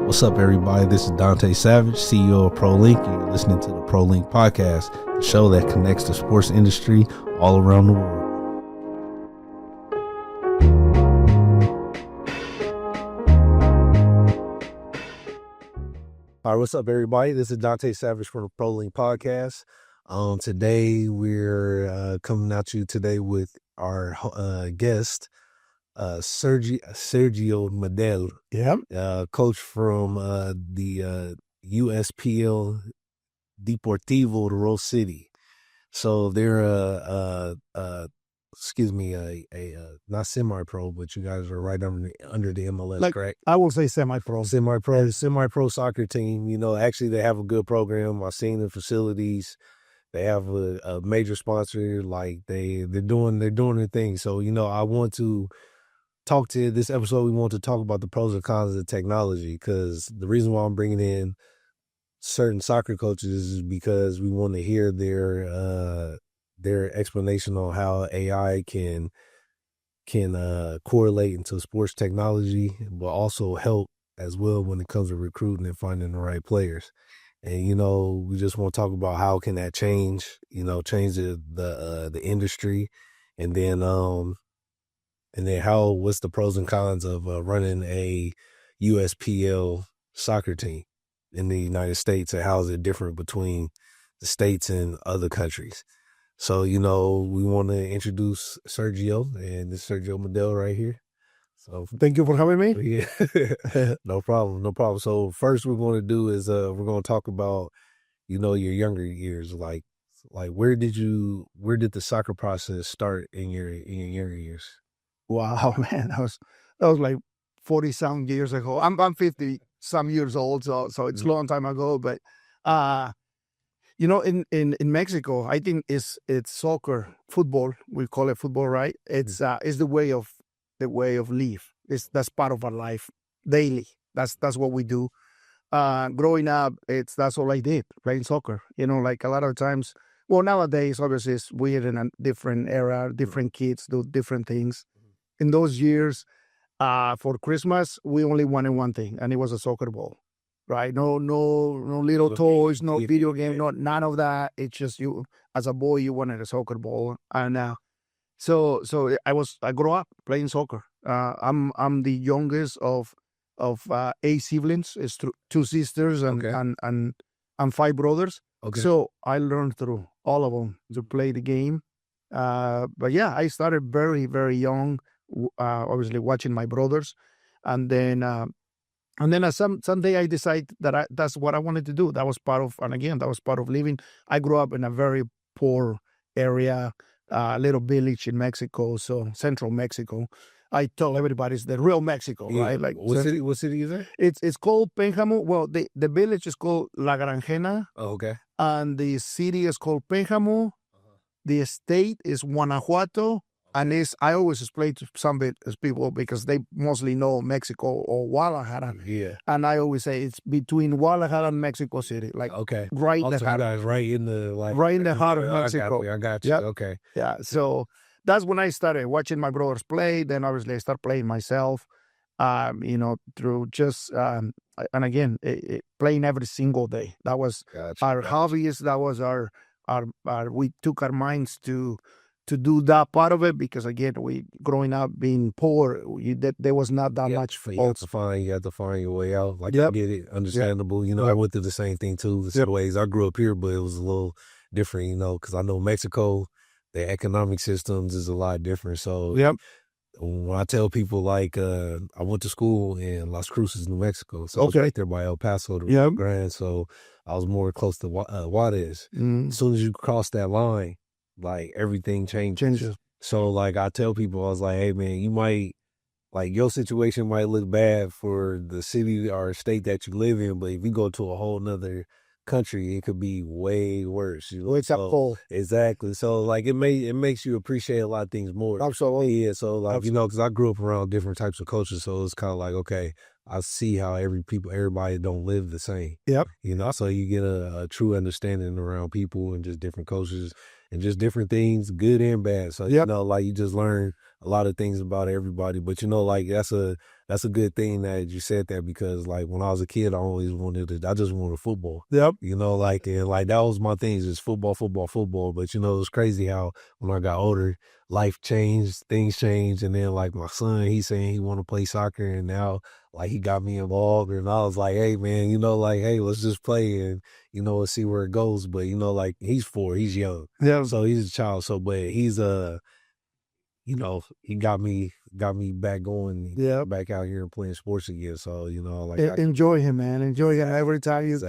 What's up, everybody? This is Dante Savage, CEO of Prolinked. You're listening to the Prolinked Podcast, the show that connects the sports industry all around the world. All right, what's up, everybody? This is Dante Savage from the Prolinked Podcast. Today, we're coming at you today with our guest, Sergio Medel, coach from the USPL Deportivo, the Rose City. So they're not semi-pro, but you guys are right under the MLS, correct? I will say semi-pro. Semi-pro soccer team. You know, actually they have a good program. I've seen the facilities. They have a major sponsor. Like they're doing their thing. So I want to talk to this episode. We want to talk about the pros and cons of technology, because the reason why I'm bringing in certain soccer coaches is because we want to hear their explanation on how AI can correlate into sports technology, but also help as well when it comes to recruiting and finding the right players. And we just want to talk about how can that change the industry, and then what's the pros and cons of running a USPL soccer team in the United States, and how is it different between the States and other countries. So, we want to introduce Sergio, and this is Sergio Medel right here. So thank you for having me. Yeah, no problem. So first we're going to do is we're going to talk about, your younger years, like where did the soccer process start in your younger years? Wow, man, that was like 40-some years ago. I'm 50-some years old, so it's a long time ago. But in Mexico, I think it's soccer, football. We call it football, right? It's the way of life. That's part of our life daily. That's what we do. Growing up, that's all I did, playing soccer. Like a lot of times. Well, nowadays, obviously, we're in a different era. Different kids do different things. In those years, for Christmas, we only wanted one thing, and it was a soccer ball, right? No little toys, no video game, none of that. It's just you, as a boy, you wanted a soccer ball, and so I grew up playing soccer. I'm the youngest of 8 siblings. It's 2 sisters and 5 brothers. Okay. So I learned through all of them to play the game. But yeah, I started very, very young. Obviously watching my brothers, and then someday I decided that that's what I wanted to do. That was part of living. I grew up in a very poor area, little village in Mexico, so central Mexico. I tell everybody it's the real Mexico, right? Like what city is it? It's called Pénjamo. Well, the village is called La Granjena. Oh, okay. And the city is called Pénjamo. The state is Guanajuato. And I always explain to some people, because they mostly know Mexico or Guadalajara. Yeah. And I always say it's between Guadalajara and Mexico City. Like, okay. Right in the heart. Right in the heart of Mexico. I got you. Yep. Okay. Yeah. So that's when I started watching my brothers play. Then obviously I started playing myself, through just, and again, playing every single day. That was our hobbies. That was our we took our minds to do that part of it, because again, we growing up being poor, there was not that much for you. You have to find your way out. Like, I get it, understandable. Yep. I went through the same thing too. The ways I grew up here, but it was a little different. Because I know Mexico, their economic systems is a lot different. So when I tell people, like, I went to school in Las Cruces, New Mexico, so it's right there by El Paso, the Grand. So I was more close to Juarez. Mm-hmm. As soon as you cross that line, like, everything changes. So, like, I tell people, I was like, hey, man, you might, like, your situation might look bad for the city or state that you live in, but if you go to a whole nother country, it could be way worse. It's up cold. Exactly. So, like, it makes you appreciate a lot of things more. Absolutely. Yeah. So, like, because I grew up around different types of cultures, so it's kind of like, okay, I see how everybody don't live the same. Yep. So you get a true understanding around people and just different cultures and just different things, good and bad. So, like, you just learn a lot of things about everybody. But, like, that's that's a good thing that you said that, because like when I was a kid, I just wanted football. Yep. You know, like, and like that was my thing, just football, football, football. But you know, it was crazy how when I got older, life changed, things changed, and then like my son, he's saying he want to play soccer, and now like he got me involved, and I was like, hey man, you know, like, hey, let's just play, and you know, let's see where it goes. But you know, like he's 4, he's young, Yeah. so he's a child. So, but he's you know, he got me back going, back out here and playing sports again. So, you know, like enjoy him, man. Enjoy him every time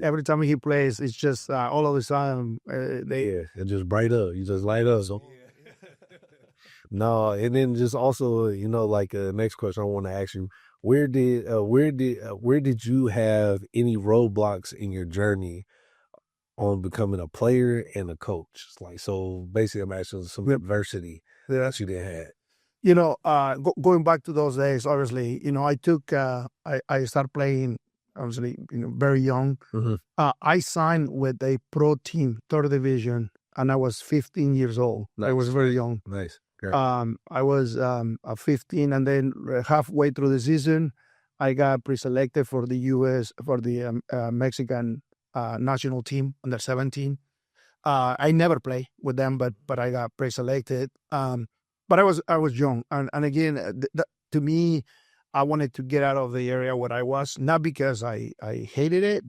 every time he plays. It's just all of a sudden it just bright up. You just light up. So. No, and then just also, you know, like next question I want to ask you: where did you have any roadblocks in your journey on becoming a player and a coach? Like, so basically, I'm asking some adversity that you didn't have. You know, going back to those days, obviously, you know, I started playing, obviously, you know, very young. Mm-hmm. I signed with a pro team, 3rd division, and I was 15 years old. Nice. I was very young. Nice. Great. I was 15, and then halfway through the season, I got pre-selected for the Mexican national team under 17. I never played with them, but I got pre-selected. But I was young, and again, to me, I wanted to get out of the area where I was, not because I hated it,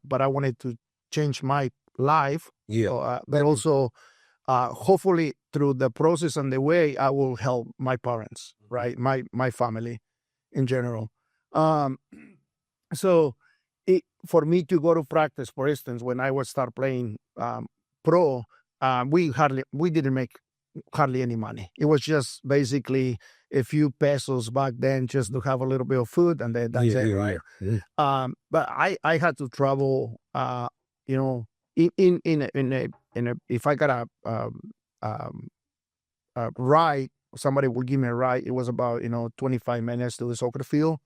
but I wanted to change my life. Yeah. So, but also, hopefully, through the process and the way, I will help my parents, right, my family, in general. So, for me to go to practice, for instance, when I would start playing pro, we didn't make hardly any money. It was just basically a few pesos back then, just to have a little bit of food, and then that's it, right? Yeah. But I had to travel, you know, in a if I got a ride, somebody would give me a ride. It was about 25 minutes to the soccer field,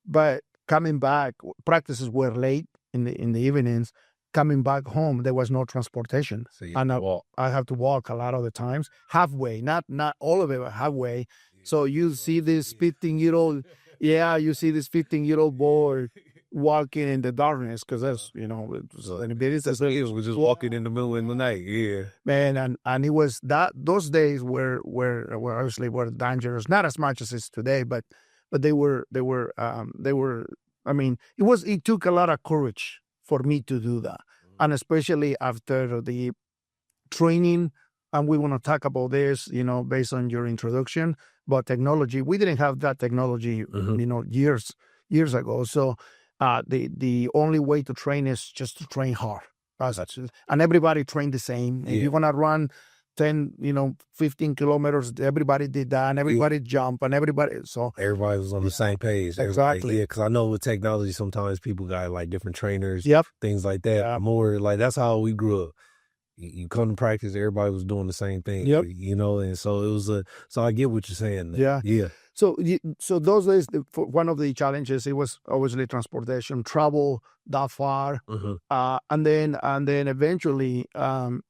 but coming back, practices were late in the evenings. Coming back home, there was no transportation, so and I have to walk a lot of the times, halfway, not all of it, but halfway. So you see this 15-year-old, you see this 15-year-old boy walking in the darkness, because that's it was just walking in the middle of the night, man, and it was those days were obviously were dangerous, not as much as it's today, but they were. I mean, it took a lot of courage for me to do that. And especially after the training, and we want to talk about this, based on your introduction, but technology, we didn't have that technology, years ago. So the only way to train is just to train hard. And everybody trained the same. If you want to run 10, 15 kilometers, everybody did that, and everybody jumped, and everybody was on the same page. Exactly. Because I know with technology, sometimes people got like different trainers, things like that. Yep. More like that's how we grew up. You come to practice, everybody was doing the same thing, and so it was so I get what you're saying. Yeah. So those days, one of the challenges, it was obviously transportation, travel that far, and then eventually, and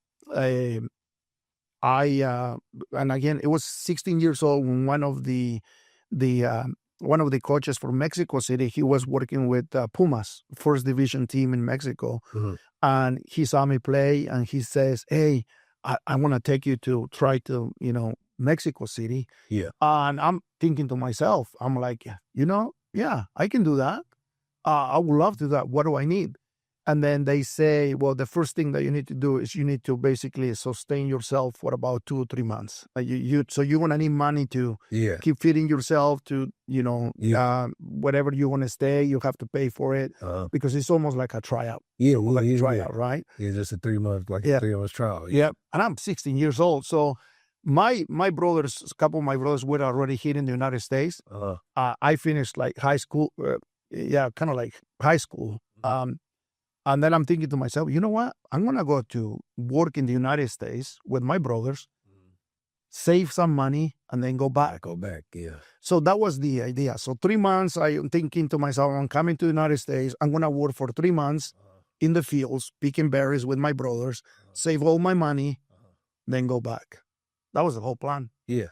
again, it was 16 years old when one of the coaches from Mexico City, he was working with Pumas, 1st division team in Mexico, and he saw me play, and he says, "Hey, I want to take you to try to, Mexico City." Yeah. And I'm thinking to myself, I'm like, I can do that. I would love to do that. What do I need? And then they say, well, the first thing that you need to do is you need to basically sustain yourself for about 2 or 3 months. So you're going to need money to keep feeding yourself to, whatever you want to stay, you have to pay for it, because it's almost like a tryout. Tryout, right? Yeah, just a 3 month, a 3 month trial. Yeah. And I'm 16 years old. So my brothers, a couple of my brothers were already here in the United States. I finished like high school. Kind of like high school. And then I'm thinking to myself, you know what? I'm going to go to work in the United States with my brothers, save some money, and then go back. So that was the idea. So 3 months, I'm thinking to myself, I'm coming to the United States. I'm going to work for 3 months in the fields, picking berries with my brothers, save all my money, then go back. That was the whole plan. Yeah.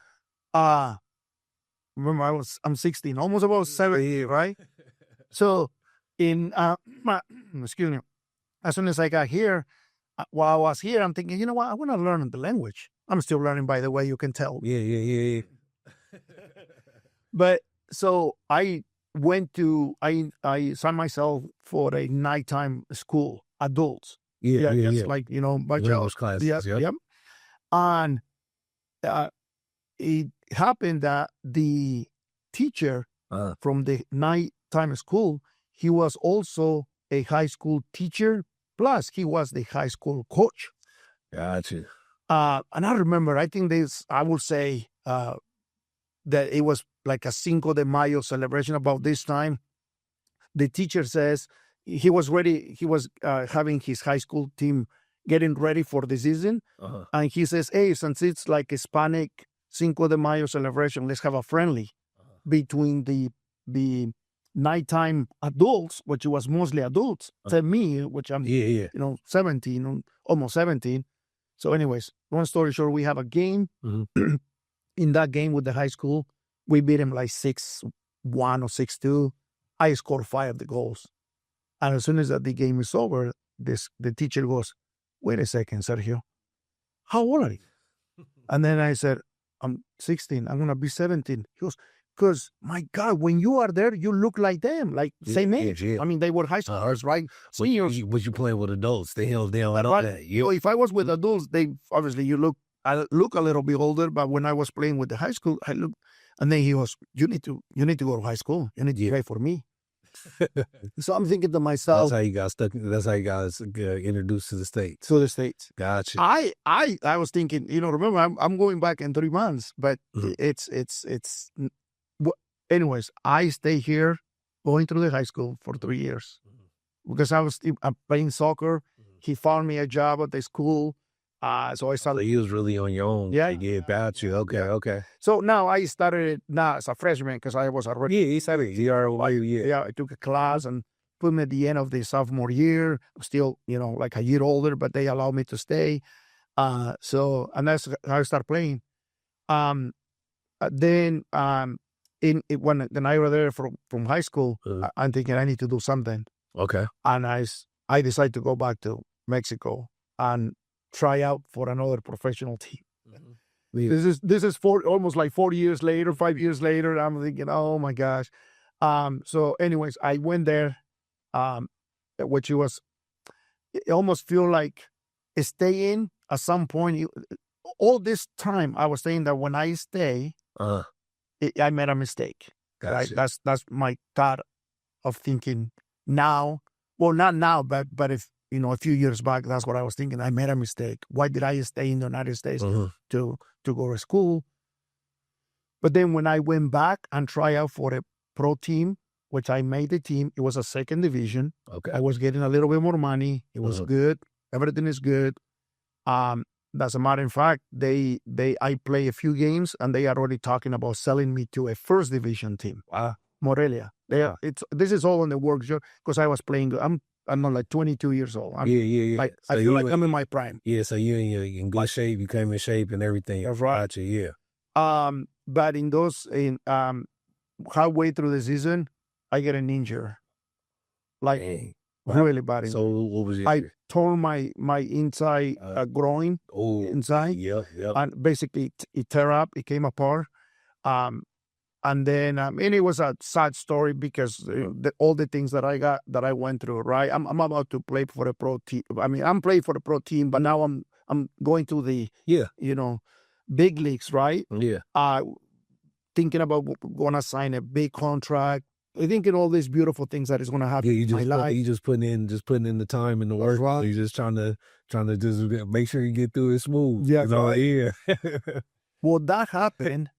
remember I'm 16, almost about 70, right? So excuse me, as soon as I got here, while I was here, I'm thinking, you know what, I want to learn the language. I'm still learning, by the way, you can tell. Yeah. But so I signed myself for a nighttime school, adults. Yeah. Like, bunch Those of classes. yep. And it happened that the teacher from the nighttime school, he was also a high school teacher, plus he was the high school coach. Gotcha. And I remember, I think I would say that it was like a Cinco de Mayo celebration about this time. The teacher says he was ready. He was having his high school team getting ready for the season. And he says, hey, since it's like Hispanic Cinco de Mayo celebration, let's have a friendly between the nighttime adults, which was mostly adults, and me, which I'm 17, almost 17. So anyways, long story short, we have a game. In that game with the high school, we beat him like 6-1 or 6-2. I scored 5 of the goals. And as soon as the game is over, the teacher goes, wait a second, Sergio, how old are you? And then I said, I'm 16. I'm going to be 17. He goes, because, my God, when you are there, you look like them, like same age. Yeah. I mean, they were high schoolers, right? Seniors. But you playing with adults. They don't know that. So if I was with adults, they obviously I look a little bit older, but when I was playing with the high school, I looked, and then he goes, you need to go to high school. You need to play for me. So I'm thinking to myself, that's how you got stuck. That's how you got introduced to the States. Gotcha. Gotcha. I was thinking, remember, I'm going back in 3 months, but anyways, I stay here going through the high school for 3 years because I was playing soccer. He found me a job at the school. So I started. So you was really on your own. Yeah. About you. Okay. So now I started as a freshman because I was already. Yeah, he started. Yeah, I took a class and put me at the end of the sophomore year. I'm still, like a year older, but they allowed me to stay. And that's how I started playing. Then when the night we were there from high school, I'm thinking I need to do something. Okay. And I decided to go back to Mexico and try out for another professional team. Yeah. This is almost like 4 years later, 5 years later. I'm thinking, oh my gosh. So anyways, I went there, which was, it almost feel like staying at some point. All this time I was saying that when I stay, I made a mistake. Gotcha. Right? That's my thought of thinking now. Well, not now, but if, a few years back, that's what I was thinking. I made a mistake. Why did I stay in the United States to go to school? But then when I went back and tried out for a pro team, which I made the team, it was a second division. Okay. I was getting a little bit more money. It was good. Everything is good. As a matter of fact, I play a few games and they are already talking about selling me to a first division team. Morelia. This is all in the works because I was playing. I'm not like 22 years old. Yeah. I feel like I'm in my prime. Yeah, so you're in good shape. You came in shape and everything. That's right. Gotcha, yeah. But halfway through the season, I get an injury. Like, really bad. So what was it? I tore my inside groin inside. Yeah. And basically it tear up. It came apart. And then, it was a sad story because all the things that I went through, right? I'm about to play for a pro team. I mean, I'm playing for a pro team, but now I'm going to the, big leagues, right? Yeah. Thinking about going to sign a big contract. I thinking all these beautiful things that is going to happen in my life. You just putting in the time and the work. Right. You're just trying to just make sure you get through it smooth. Yeah. Yeah. Well, that happened.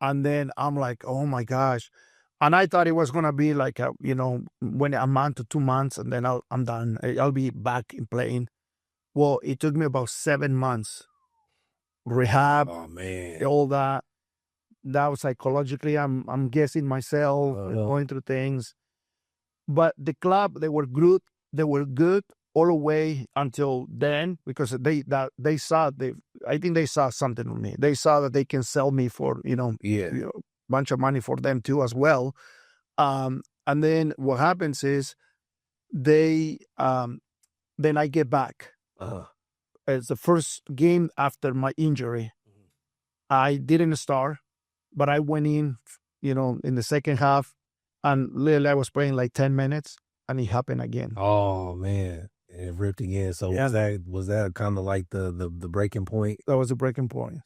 And then I'm like, oh my gosh. And I thought it was going to be like, when a month to 2 months and then I'm done. I'll be back in playing. Well, it took me about 7 months. Rehab. Oh, man. All that. That was psychologically, I'm guessing myself, going through things. But the club, they were good. They were good all the way until then because they saw I think they saw something in me. They saw that they can sell me for bunch of money for them too as well. And then what happens is then I get back. It's the first game after my injury. I didn't start, but I went in, in the second half, and literally I was playing like 10 minutes, and it happened again. Oh man, and it ripped again. So was that kind of like the breaking point? That was a breaking point.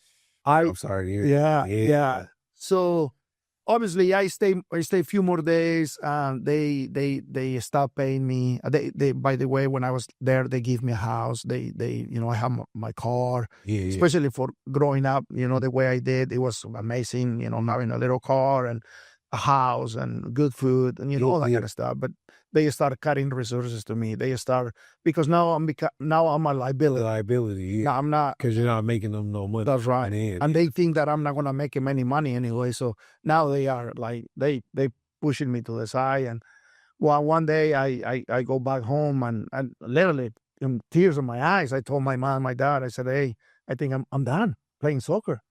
I'm sorry to hear. Yeah. So obviously I stay a few more days, and they stopped paying me. They by the way, when I was there, they give me a house. They I have my car. Especially for growing up, the way I did, it was amazing. Having a little car and a house and good food and all that kind of stuff. But they started cutting resources to me. Because now I'm a liability. Liability. No, I'm not, because you're not making them no money. That's right. And they think that I'm not gonna make them any money anyway. So now they are like they pushing me to the side. And one day I go back home and literally in tears in my eyes, I told my mom, my dad, I said, hey, I think I'm done playing soccer.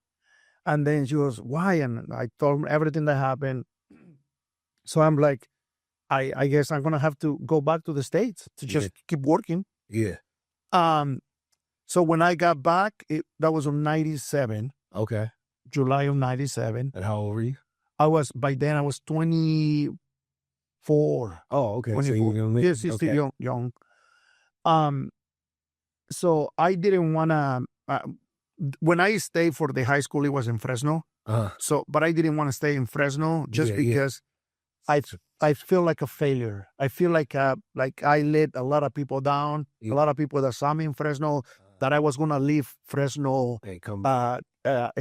And then she goes, why? And I told them everything that happened. So I'm like, I guess I'm gonna have to go back to the States to just keep working. Yeah. So when I got back, that was on 97. Okay. July of 97. And how old were you? By then I was 24. Oh, okay. 24. So you were young. Yes, still young. So I didn't wanna. When I stayed for the high school, it was in Fresno. But I didn't want to stay in Fresno just because I feel like a failure. I feel like I let a lot of people down. A lot of people that saw me in Fresno, that I was gonna leave Fresno,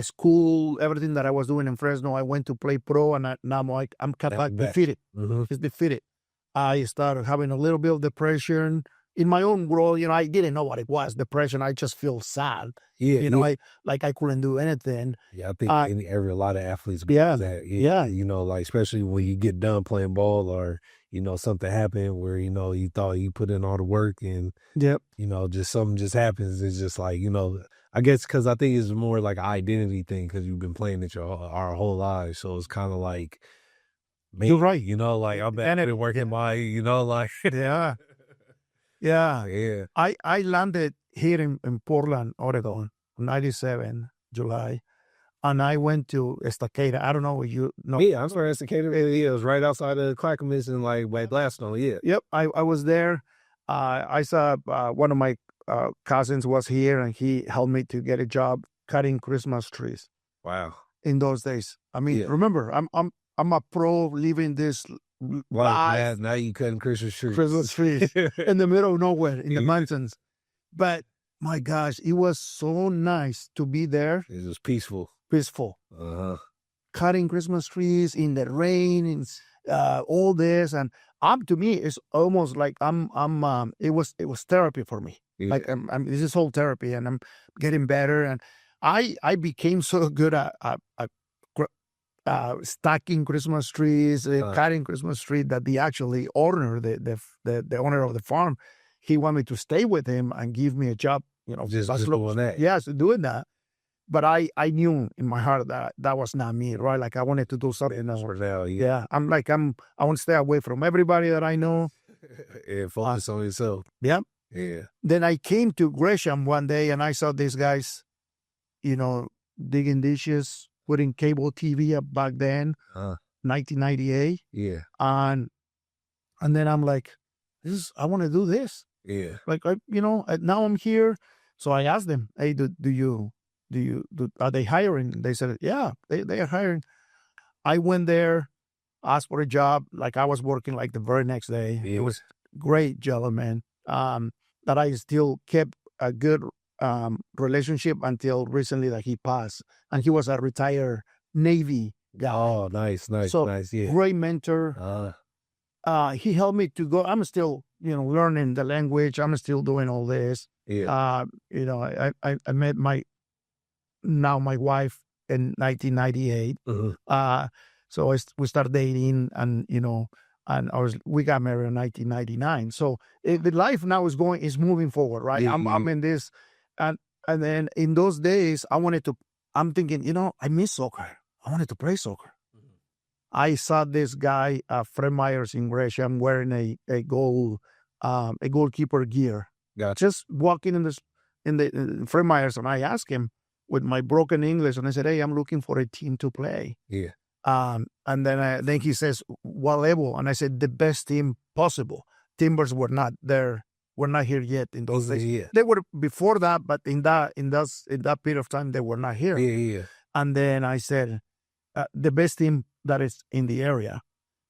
school, everything that I was doing in Fresno. I went to play pro, and now I'm kind of defeated. It's defeated. I started having a little bit of depression. In my own world, I didn't know what it was, depression. I just feel sad. I couldn't do anything. Yeah, I think a lot of athletes go through that. Like especially when you get done playing ball, or something happened where you thought you put in all the work, and just something just happens. It's just like I guess because I think it's more like an identity thing, because you've been playing it our whole lives, so it's kind of like, man, you're right. Like I've been working my, like Yeah. I landed here in Portland, Oregon, 97, July. And I went to Estacada. I don't know what you know. Yeah, I'm sorry, Estacada. Yeah, it was right outside of Clackamas and by Gladstone, yeah. Yep, I was there. I saw one of my cousins was here, and he helped me to get a job cutting Christmas trees. Wow. In those days. I mean, remember, I'm a pro living this life. Now you cutting Christmas trees. In the middle of nowhere, in the mountains. But my gosh, it was so nice to be there. It was peaceful. Cutting Christmas trees in the rain, and all this, and to me, it's almost like it was therapy for me. Like this is whole therapy, and I'm getting better, and I became so good at stacking Christmas trees, cutting Christmas trees, that the actually owner, the owner of the farm, he wanted me to stay with him and give me a job. Just doing that. Yes, doing that. But I knew in my heart that was not me, right? Like I wanted to do something else. Yeah, I want to stay away from everybody that I know. And focus on yourself. Yeah. Yeah. Then I came to Gresham one day, and I saw these guys, digging dishes, putting cable TV up back then, 1998. Yeah. And then I'm like, I want to do this. Yeah. Like, now I'm here. So I asked them, hey, are they hiring? They said, yeah, they are hiring. I went there, asked for a job. Like I was working like the very next day. Yeah. It was great gentleman, that I still kept a good relationship until recently that he passed. And he was a retired Navy guy. Oh, nice. Yeah. Great mentor. He helped me to go. I'm still, learning the language. I'm still doing all this. Yeah. I met my wife in 1998. So we started dating, and we got married in 1999. So the life now is moving forward, right? Yeah. I'm in this, and then in those days, I'm thinking, I miss soccer. I wanted to play soccer. I saw this guy, Fred Myers in Gresham, wearing a goalkeeper gear. Gotcha. Just walking in Fred Myers, and I asked him with my broken English, and I said, "Hey, I'm looking for a team to play." Yeah. And then he says, "What level?" And I said, "The best team possible." Timbers were not there. We're not here yet in those days. Yeah. They were before that, but in that period of time, they were not here. Yeah. And then I said, the best team that is in the area,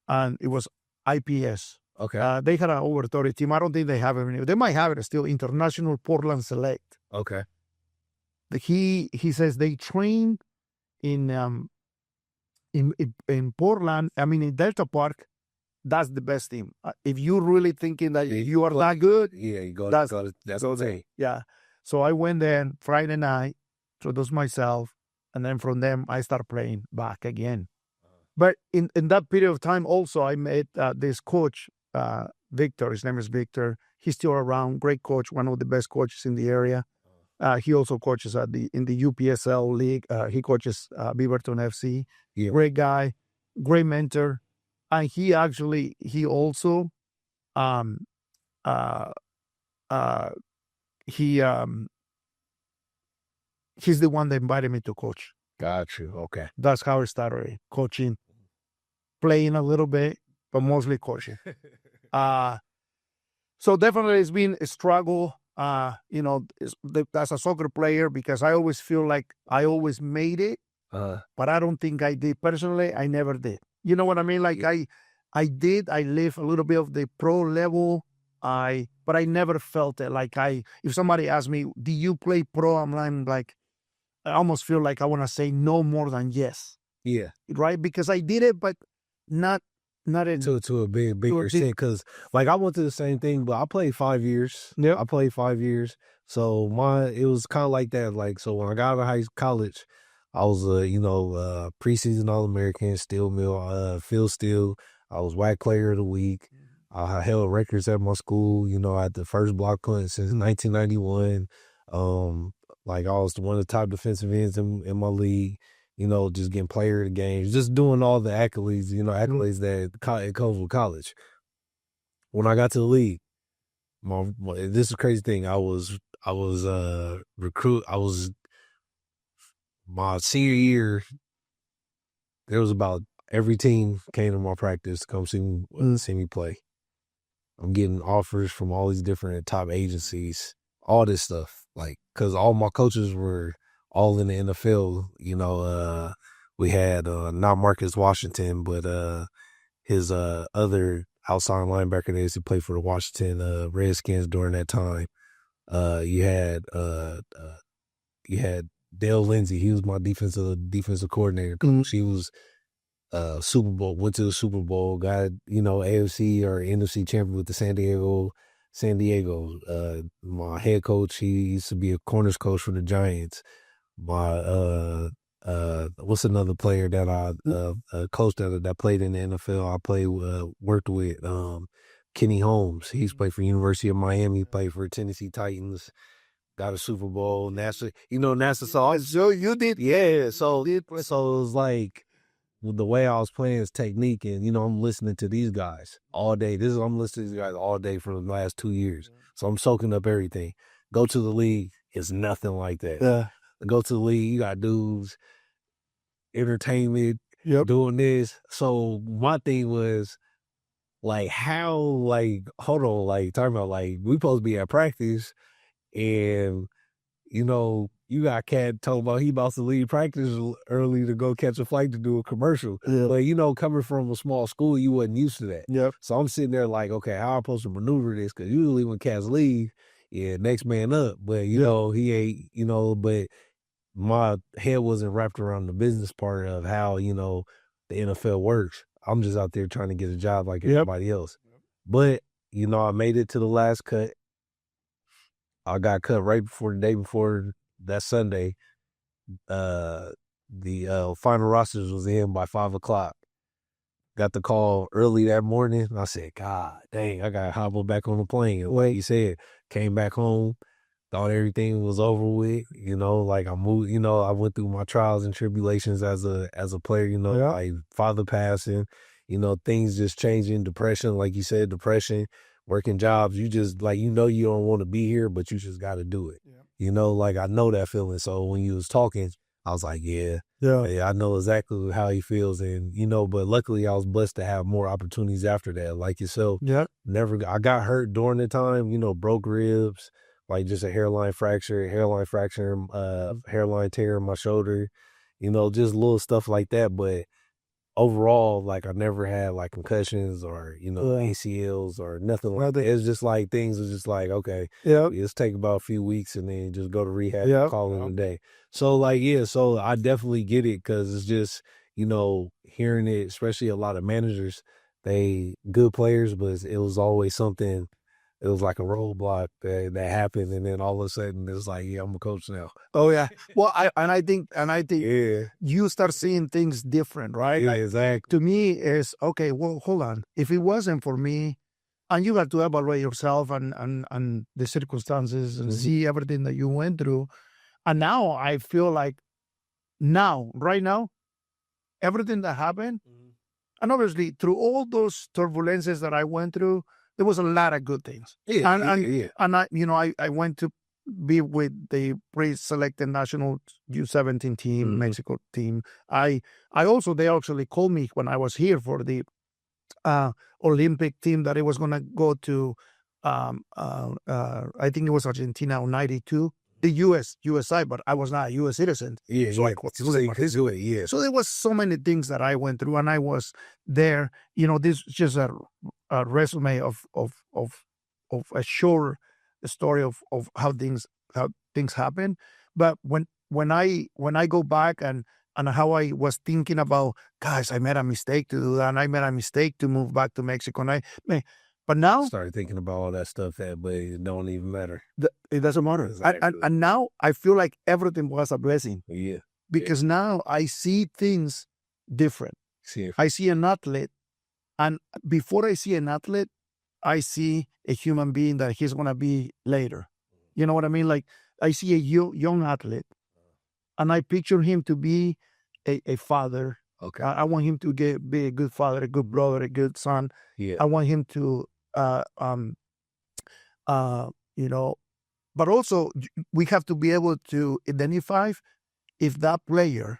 and it was IPS. Okay. They had an over 30 team. I don't think they have it. They might have it still. International Portland Select. Okay. He says they train in Portland. I mean, in Delta Park. That's the best team. If you're really thinking that you are that good, you go. That's okay. Yeah. So I went there Friday night, introduced myself, and then from them I started playing back again. But in that period of time, also I met this coach, Victor. His name is Victor. He's still around. Great coach, one of the best coaches in the area. He also coaches in the UPSL league. He coaches Beaverton FC. Yeah. Great guy, great mentor. And he also, he's the one that invited me to coach. Got you. Okay. That's how I started coaching, playing a little bit, but mostly coaching. So definitely it's been a struggle, as a soccer player, because I always feel like I always made it, but I don't think I did. Personally, I never did. You know what I mean? Like I did. I lived a little bit of the pro level. But I never felt it. Like if somebody asked me, "Do you play pro?" I'm like, I almost feel like I want to say no more than yes. Yeah. Right? Because I did it, but not in to a bigger extent. Because like I went through the same thing, but I played 5 years. Yeah. I played 5 years. So it was kind of like that. Like, so when I got out of college, I was preseason All-American, steel mill, field steel. I was WAC player of the week. I held records at my school, at the first block punt since 1991. Like I was one of the top defensive ends in my league, just getting player of the game, just doing all the accolades, accolades that it comes with college. When I got to the league, this is a crazy thing. I was my senior year, there was about every team came to my practice to come see me play. I'm getting offers from all these different top agencies, all this stuff. Like, because all my coaches were all in the NFL. We had not Marcus Washington, but his other outside linebacker that used to play for the Washington Redskins during that time. You had Dale Lindsey. He was my defensive coordinator. He was Super Bowl, went to the Super Bowl, got AFC or NFC champion with the San Diego. My head coach, he used to be a corners coach for the Giants. My what's another player that I coached that played in the NFL? I worked with Kenny Holmes. He's played for University of Miami, played for Tennessee Titans. Got a Super Bowl, NASA. NASA. So you did, yeah. So it was like the way I was playing is technique, and I'm listening to these guys all day. I'm listening to these guys all day for the last 2 years. So I'm soaking up everything. Go to the league, it's nothing like that. Yeah. Go to the league, you got dudes, entertainment, doing this. So my thing was like, how, like, hold on, like, talking about like we supposed to be at practice, and you got Cat talking about he about to leave practice early to go catch a flight to do a commercial. Yeah. But coming from a small school, you wasn't used to that. Yep. So I'm sitting there like, okay, how am I supposed to maneuver this? Because usually when cats leave, next man up. But he ain't. But my head wasn't wrapped around the business part of how the NFL works. I'm just out there trying to get a job like everybody else. But I made it to the last cut. I got cut right before the day before that Sunday. The final rosters was in by 5:00. Got the call early that morning. And I said, God dang, I got to hobble back on the plane. And what he said, came back home, thought everything was over with. Like I moved. I went through my trials and tribulations as a player. Like father passing. Things just changing. Depression, like you said, working jobs. You just like you don't want to be here, but you just got to do it. Like I know that feeling. So when you was talking, I was like, yeah, I know exactly how he feels. And, but luckily I was blessed to have more opportunities after that, like yourself. Yeah. I got hurt during the time, broke ribs, like just a hairline fracture, hairline tear in my shoulder, just little stuff like that. But overall, like I never had like concussions or, ACLs or nothing like that. It's just like things are just like, okay, let's take about a few weeks and then just go to rehab and call it a day. So like, so I definitely get it because it's just, hearing it, especially a lot of managers, they good players, but it was always something. It was like a roadblock that happened, and then all of a sudden it's like, yeah, I'm a coach now. Oh yeah. Well, I think you start seeing things different, right? Yeah, exactly. To me, is okay. Well, hold on. If it wasn't for me, and you got to evaluate yourself and the circumstances and see everything that you went through, and now I feel like right now, everything that happened, and obviously through all those turbulences that I went through, there was a lot of good things. And I went to be with the pre-selected national U17 team, Mexico team. I also, they actually called me when I was here for the Olympic team that it was going to go to, I think it was Argentina in 92, the USI, but I was not a U.S. citizen. So So there was so many things that I went through, and I was there. This is just a resume of a short story of how things happen. But when I go back and how I was thinking about, guys, I made a mistake to do that, and I made a mistake to move back to Mexico, but now started thinking about all that stuff but it don't even matter. It doesn't matter. Exactly. And now I feel like everything was a blessing. Yeah. Because now I see things different. I see an athlete, and before I see an athlete, I see a human being that he's going to be later. You know what I mean? Like I see a young athlete, and I picture him to be a father. Okay. I want him to be a good father, a good brother, a good son. Yeah. I want him to, but also we have to be able to identify if that player,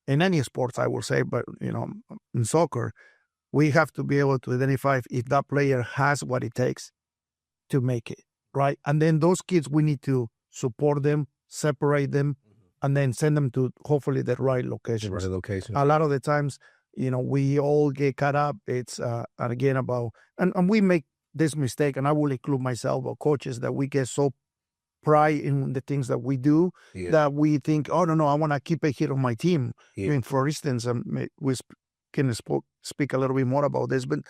in any sports, I would say, but in soccer, we have to be able to identify if that player has what it takes to make it, right? And then those kids, we need to support them, separate them, and then send them to hopefully the right locations. A lot of the times, we all get caught up. It's again about, and we make this mistake, and I will include myself or coaches, that we get so pride in the things that we do that we think, oh no, I want to keep it here on my team. I mean, for instance, we can speak a little bit more about this, but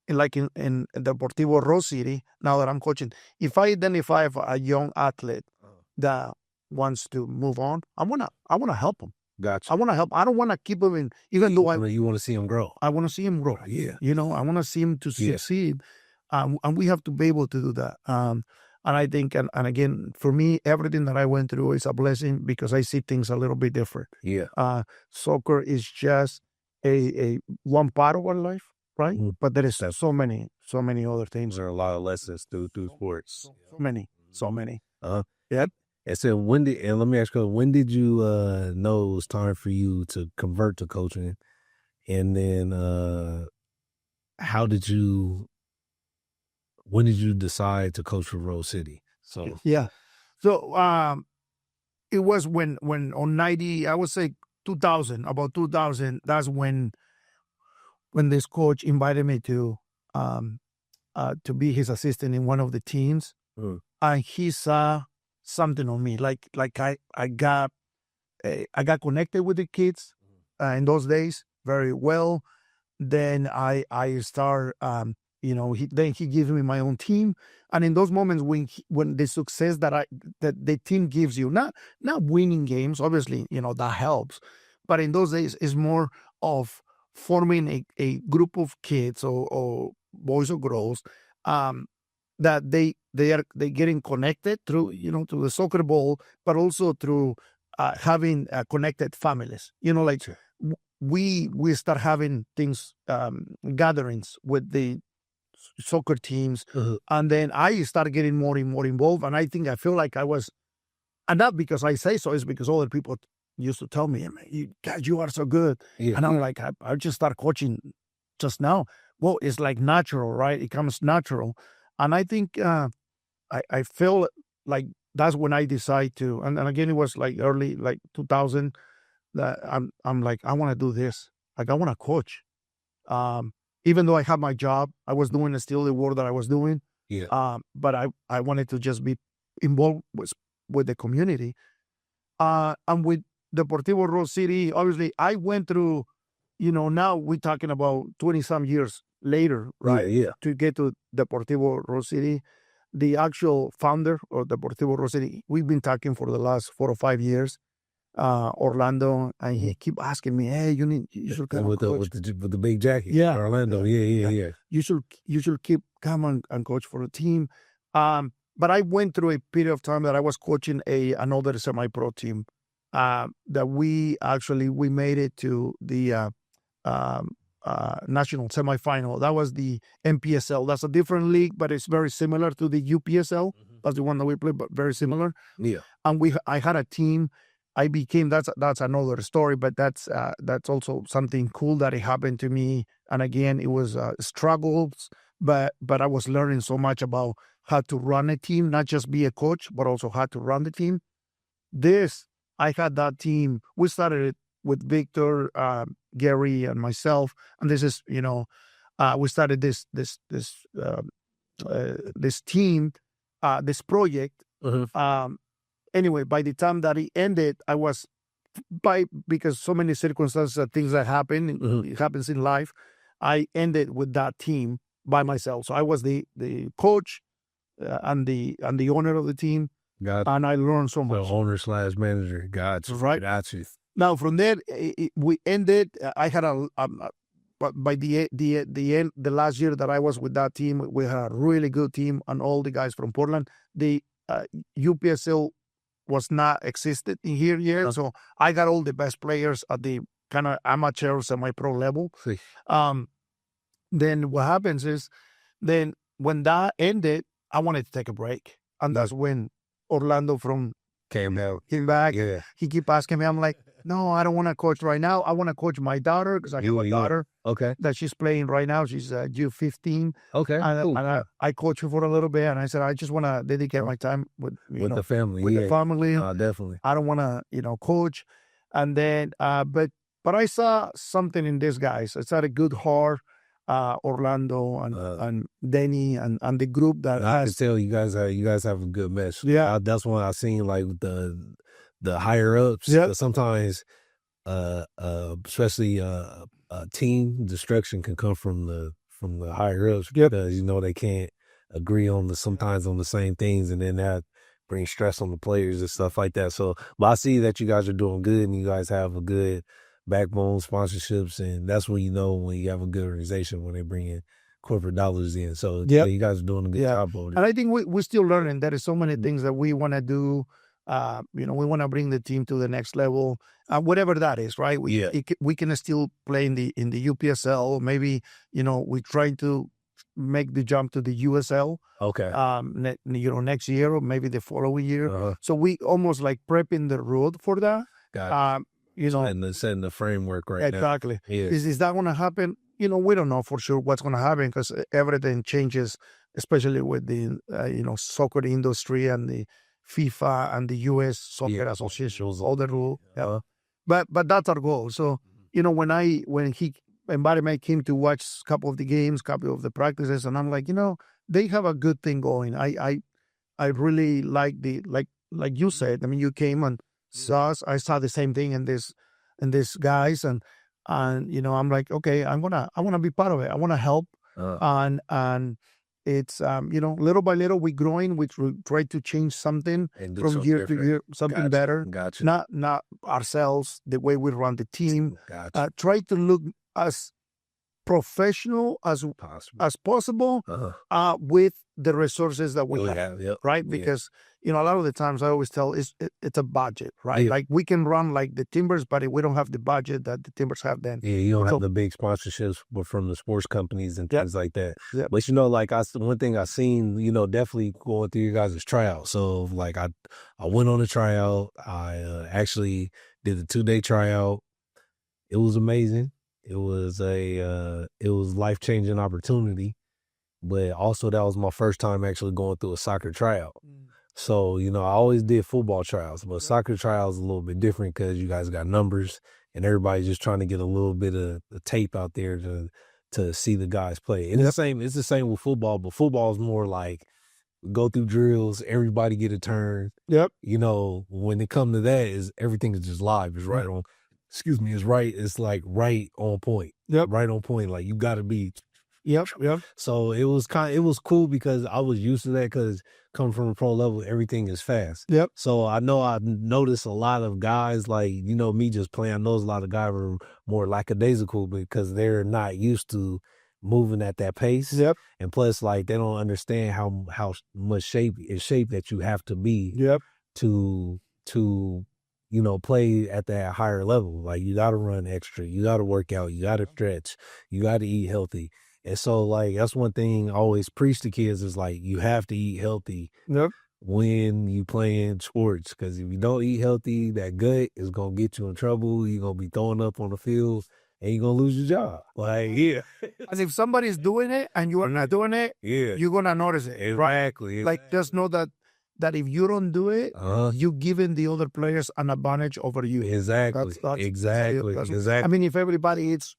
in Deportivo Rose City, now that I'm coaching, if I identify a young athlete that wants to move on, I wanna help him. Gotcha. I want to help. I don't want to keep him in, even though you want to see him grow. I want to see him grow. Yeah. I want to see him to succeed. And we have to be able to do that. And I think, and again, for me, everything that I went through is a blessing because I see things a little bit different. Yeah. Soccer is just a one part of our life, right? But there is so many other things. There are a lot of lessons through sports. So many. Yeah. And so let me ask you, when did you know it was time for you to convert to coaching? And then when did you decide to coach for Rose City? So it was when on 90, I would say 2000, about 2000, that's when this coach invited me to be his assistant in one of the teams. And he saw something on me, like I got connected with the kids in those days very well. Then I start, then he gives me my own team, and in those moments when the success that the team gives you, not winning games, obviously, that helps, but in those days it's more of forming a group of kids or boys or girls that they getting connected through, to the soccer ball, but also through having connected families. Like Sure. we start having things, gatherings with the soccer teams, and then I start getting more and more involved. And I feel like I was, and not because I say so, it's because other people used to tell me, "God, you are so good," and I'm like, I just start coaching just now. Well, it's like natural, right? It comes natural, and I think I feel like that's when I decide to, and again, it was like early, like 2000, that I'm like, I want to do this. Like, I want to coach. Even though I have my job, I was doing still the work that I was doing. But I wanted to just be involved with the community. And with Deportivo Rose City, obviously, I went through, now we're talking about 20 some years later, right? Yeah. To get to Deportivo Rose City. The actual founder of Deportivo Rose City, we've been talking for the last 4 or 5 years. Orlando, and he keep asking me, "Hey, you should come with the big jacket." Yeah. Orlando. Yeah. You should keep come and coach for a team." But I went through a period of time that I was coaching another semi-pro team. That we made it to the national semifinal. That was the MPSL. That's a different league, but it's very similar to the UPSL. That's the one that we play, but very similar. Yeah. And I had a team. I became, that's another story, but that's also something cool that it happened to me. And again, it was struggles, but I was learning so much about how to run a team, not just be a coach, but also how to run the team. I had that team. We started it with Victor, Gary, and myself, and this is, we started this team, this project. Anyway, by the time that it ended, I was because so many circumstances and things that happen, it happens in life. I ended with that team by myself. So I was the coach and the owner of the team. And I learned so much. The owner/manager. Gotcha. Right. Gotcha. Now from there, we ended. I had but by the end, the last year that I was with that team, we had a really good team, and all the guys from Portland. The UPSL was not existed in here yet, so I got all the best players at the kind of amateur semi-pro level. Then what happens is, then when that ended, I wanted to take a break, and that's when Orlando came back. Yeah. He keep asking me. I'm like, no, I don't want to coach right now. I want to coach my daughter, because I have a daughter. Okay. That she's playing right now. She's U15. Okay. And I coach her for a little bit, and I said, I just want to dedicate my time with the family. With the family. Definitely. I don't want to, coach. And then, but I saw something in these guys. I saw a good heart, Orlando and Denny and the group that I can tell you guys have a good mess. Yeah. That's when I seen like the higher ups. Yeah. Sometimes, especially team destruction can come from the higher ups, because they can't agree sometimes on the same things, and then that brings stress on the players and stuff like that. So, but I see that you guys are doing good, and you guys have a good backbone, sponsorships, and that's when when you have a good organization, when they bring in corporate dollars in. So you guys are doing a good job on it. And I think we're still learning. There is so many things that we want to do. We want to bring the team to the next level, whatever that is, right? We can still play in the UPSL. Maybe, we try to make the jump to the USL. Okay. Next year or maybe the following year. So we almost like prepping the road for that. Got it. Setting the framework right now. Exactly. Yeah. Is that going to happen? We don't know for sure what's going to happen, because everything changes, especially with the soccer industry and the FIFA and the U.S. Soccer Association, all the rules. But that's our goal. So when he invited me, came to watch a couple of the games, couple of the practices, and I'm like, they have a good thing going. I really like like you said. I mean, you came and saw us. I saw the same thing in this guys, and I'm like, okay, I want to be part of it. I want to help, and it's little by little we're growing. We try to change something from year to year, something better. Gotcha. Not ourselves, the way we run the team. Gotcha. Try to look as professional as possible with the resources that we have, right? Because a lot of the times I always tell it's a budget, right? Like we can run like the Timbers, but if we don't have the budget that the Timbers have, then you don't have the big sponsorships from the sports companies and things like that. But like one thing I seen, definitely going through you guys' tryout. So like I went on a tryout. I actually did a 2-day tryout. It was amazing. It was life-changing opportunity, but also that was my first time actually going through a soccer tryout. So, I always did football tryouts, but soccer tryouts a little bit different because you guys got numbers and everybody's just trying to get a little bit of the tape out there to see the guys play. And it's the same with football, but football is more like go through drills, everybody get a turn. When it comes to that, everything is just live. It's right on. It's like right on point. Right on point. Like you got to be. So it was cool because I was used to that because coming from a pro level, everything is fast. So I know I've noticed a lot of guys like, me just playing. I know a lot of guys are more lackadaisical because they're not used to moving at that pace. And plus, like, they don't understand how much shape that you have to be to play at that higher level. Like, you got to run extra, you got to work out, you got to stretch, you got to eat healthy. And so, like, that's one thing I always preach to kids is, like, you have to eat healthy when you playing sports. Because if you don't eat healthy, that gut is going to get you in trouble. You're going to be throwing up on the field and you're going to lose your job. Like, As if somebody's doing it and you are not doing it, you're going to notice it. Exactly. Like, just know that if you don't do it, you're giving the other players an advantage over you. Exactly. Exactly. I mean, if everybody eats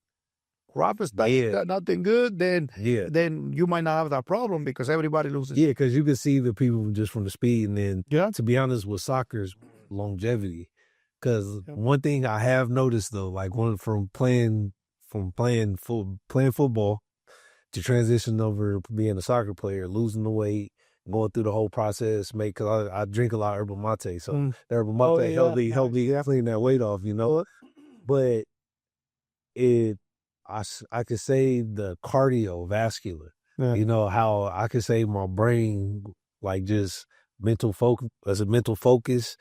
crap is nothing good, then you might not have that problem because everybody loses. Yeah, because you can see the people just from the speed, and then to be honest, with soccer's longevity. Because one thing I have noticed though, like from playing football to transition over to being a soccer player, losing the weight, going through the whole process, because I drink a lot of yerba mate, so the yerba mate helped me clean that weight off, But I could say the cardiovascular, how I could say my brain, like just mental focus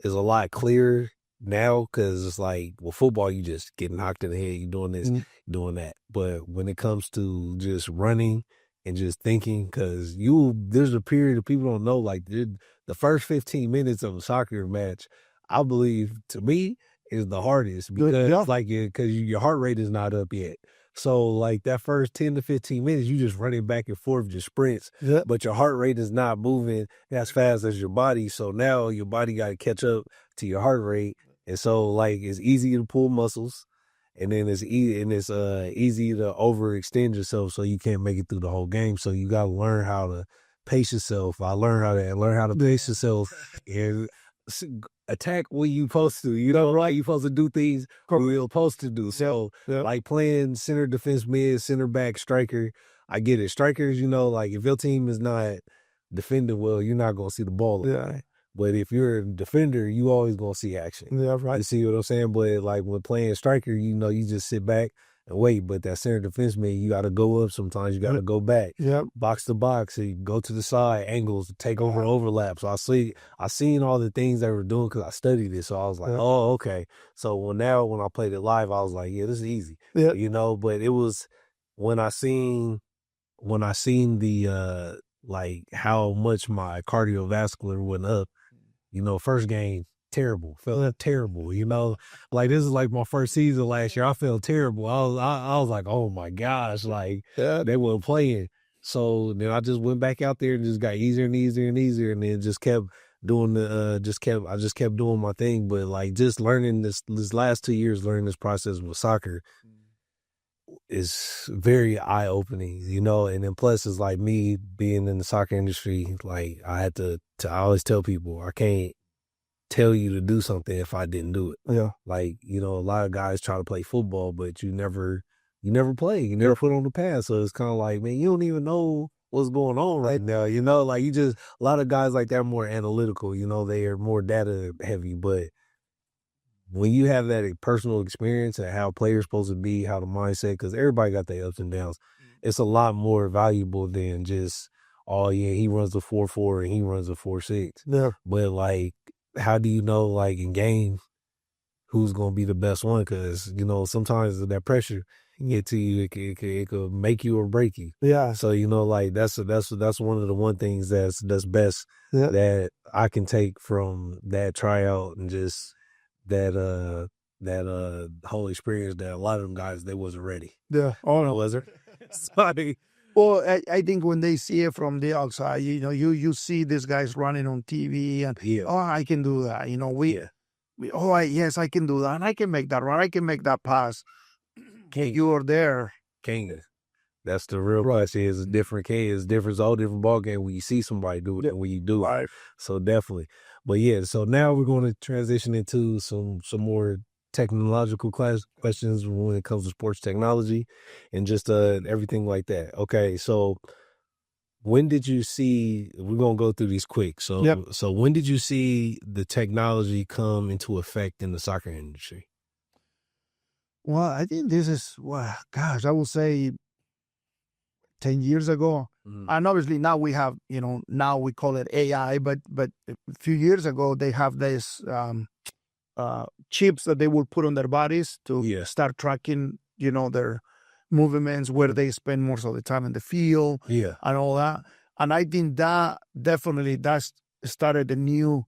is a lot clearer now because it's like, well, football, you just get knocked in the head, you're doing this, doing that. But when it comes to just running and just thinking, because there's a period of people don't know, like the first 15 minutes of a soccer match, I believe, to me, is the hardest because because your heart rate is not up yet. So like that first 10 to 15 minutes, you just running back and forth, just sprints, but your heart rate is not moving as fast as your body. So now your body got to catch up to your heart rate. And so like, it's easy to pull muscles, and then it's easy to overextend yourself. So you can't make it through the whole game. So you got to learn how to pace yourself. I learned how to pace yourself and attack when you supposed to, right? You supposed to do things you're supposed to do. So like playing center, defense, mid, center back, striker, I get it. Strikers, like if your team is not defending well, you're not going to see the ball. Right? But if you're a defender, you always going to see action. Yeah, right. You see what I'm saying? But like when playing striker, you just sit back and wait. But that center defense, man, you got to go up sometimes. You got to go back. Box to box. So you go to the side, angles, take over overlaps. So I seen all the things they were doing because I studied it. So I was like, oh, okay. So when I played it live, I was like, yeah, this is easy. But it was when I seen the like how much my cardiovascular went up, first game, terrible. Felt terrible, like this is like my first season last year. I felt terrible. I was like, oh my gosh, like they weren't playing. So then I just went back out there and just got easier and easier and easier, and then just kept doing I just kept doing my thing. But like just learning this last 2 years, learning this process with soccer is very eye-opening, and then plus it's like me being in the soccer industry, like I had to I always tell people I can't tell you to do something if I didn't do it. Like, a lot of guys try to play football, but you never play, you never put on the pass. So it's kind of like, man, you don't even know what's going on right now, like a lot of guys like that are more analytical, they are more data heavy, but when you have that personal experience and how players supposed to be, how the mindset, because everybody got their ups and downs, it's a lot more valuable than just, oh yeah, he runs a 4.4 and he runs a 4.6. Yeah. But like, how do you know, like in game, who's gonna be the best one? Because sometimes that pressure can get to you, it could make you or break you. Yeah. So like that's one of the one things that's best that I can take from that tryout and just that whole experience, that a lot of them guys, they wasn't ready. Yeah. Oh no. Was there? Sorry. Well, I think when they see it from the outside, you see these guys running on TV and oh, I can do that. Yes, I can do that, and I can make that run. I can make that pass. You are there. King. That's the real price. It's a different case. It's different. It's all different ball game when you see somebody do it and when you do it. So definitely. But yeah, so now we're going to transition into some more technological questions when it comes to sports technology and just everything like that. Okay, so when did you see? We're gonna go through these quick. So so when did you see the technology come into effect in the soccer industry? Well, I think this is I would say 10 years ago. And obviously now we have, now we call it AI, but a few years ago they have this chips that they will put on their bodies to start tracking, their movements, where they spend most of the time in the field and all that. And I think that definitely started the new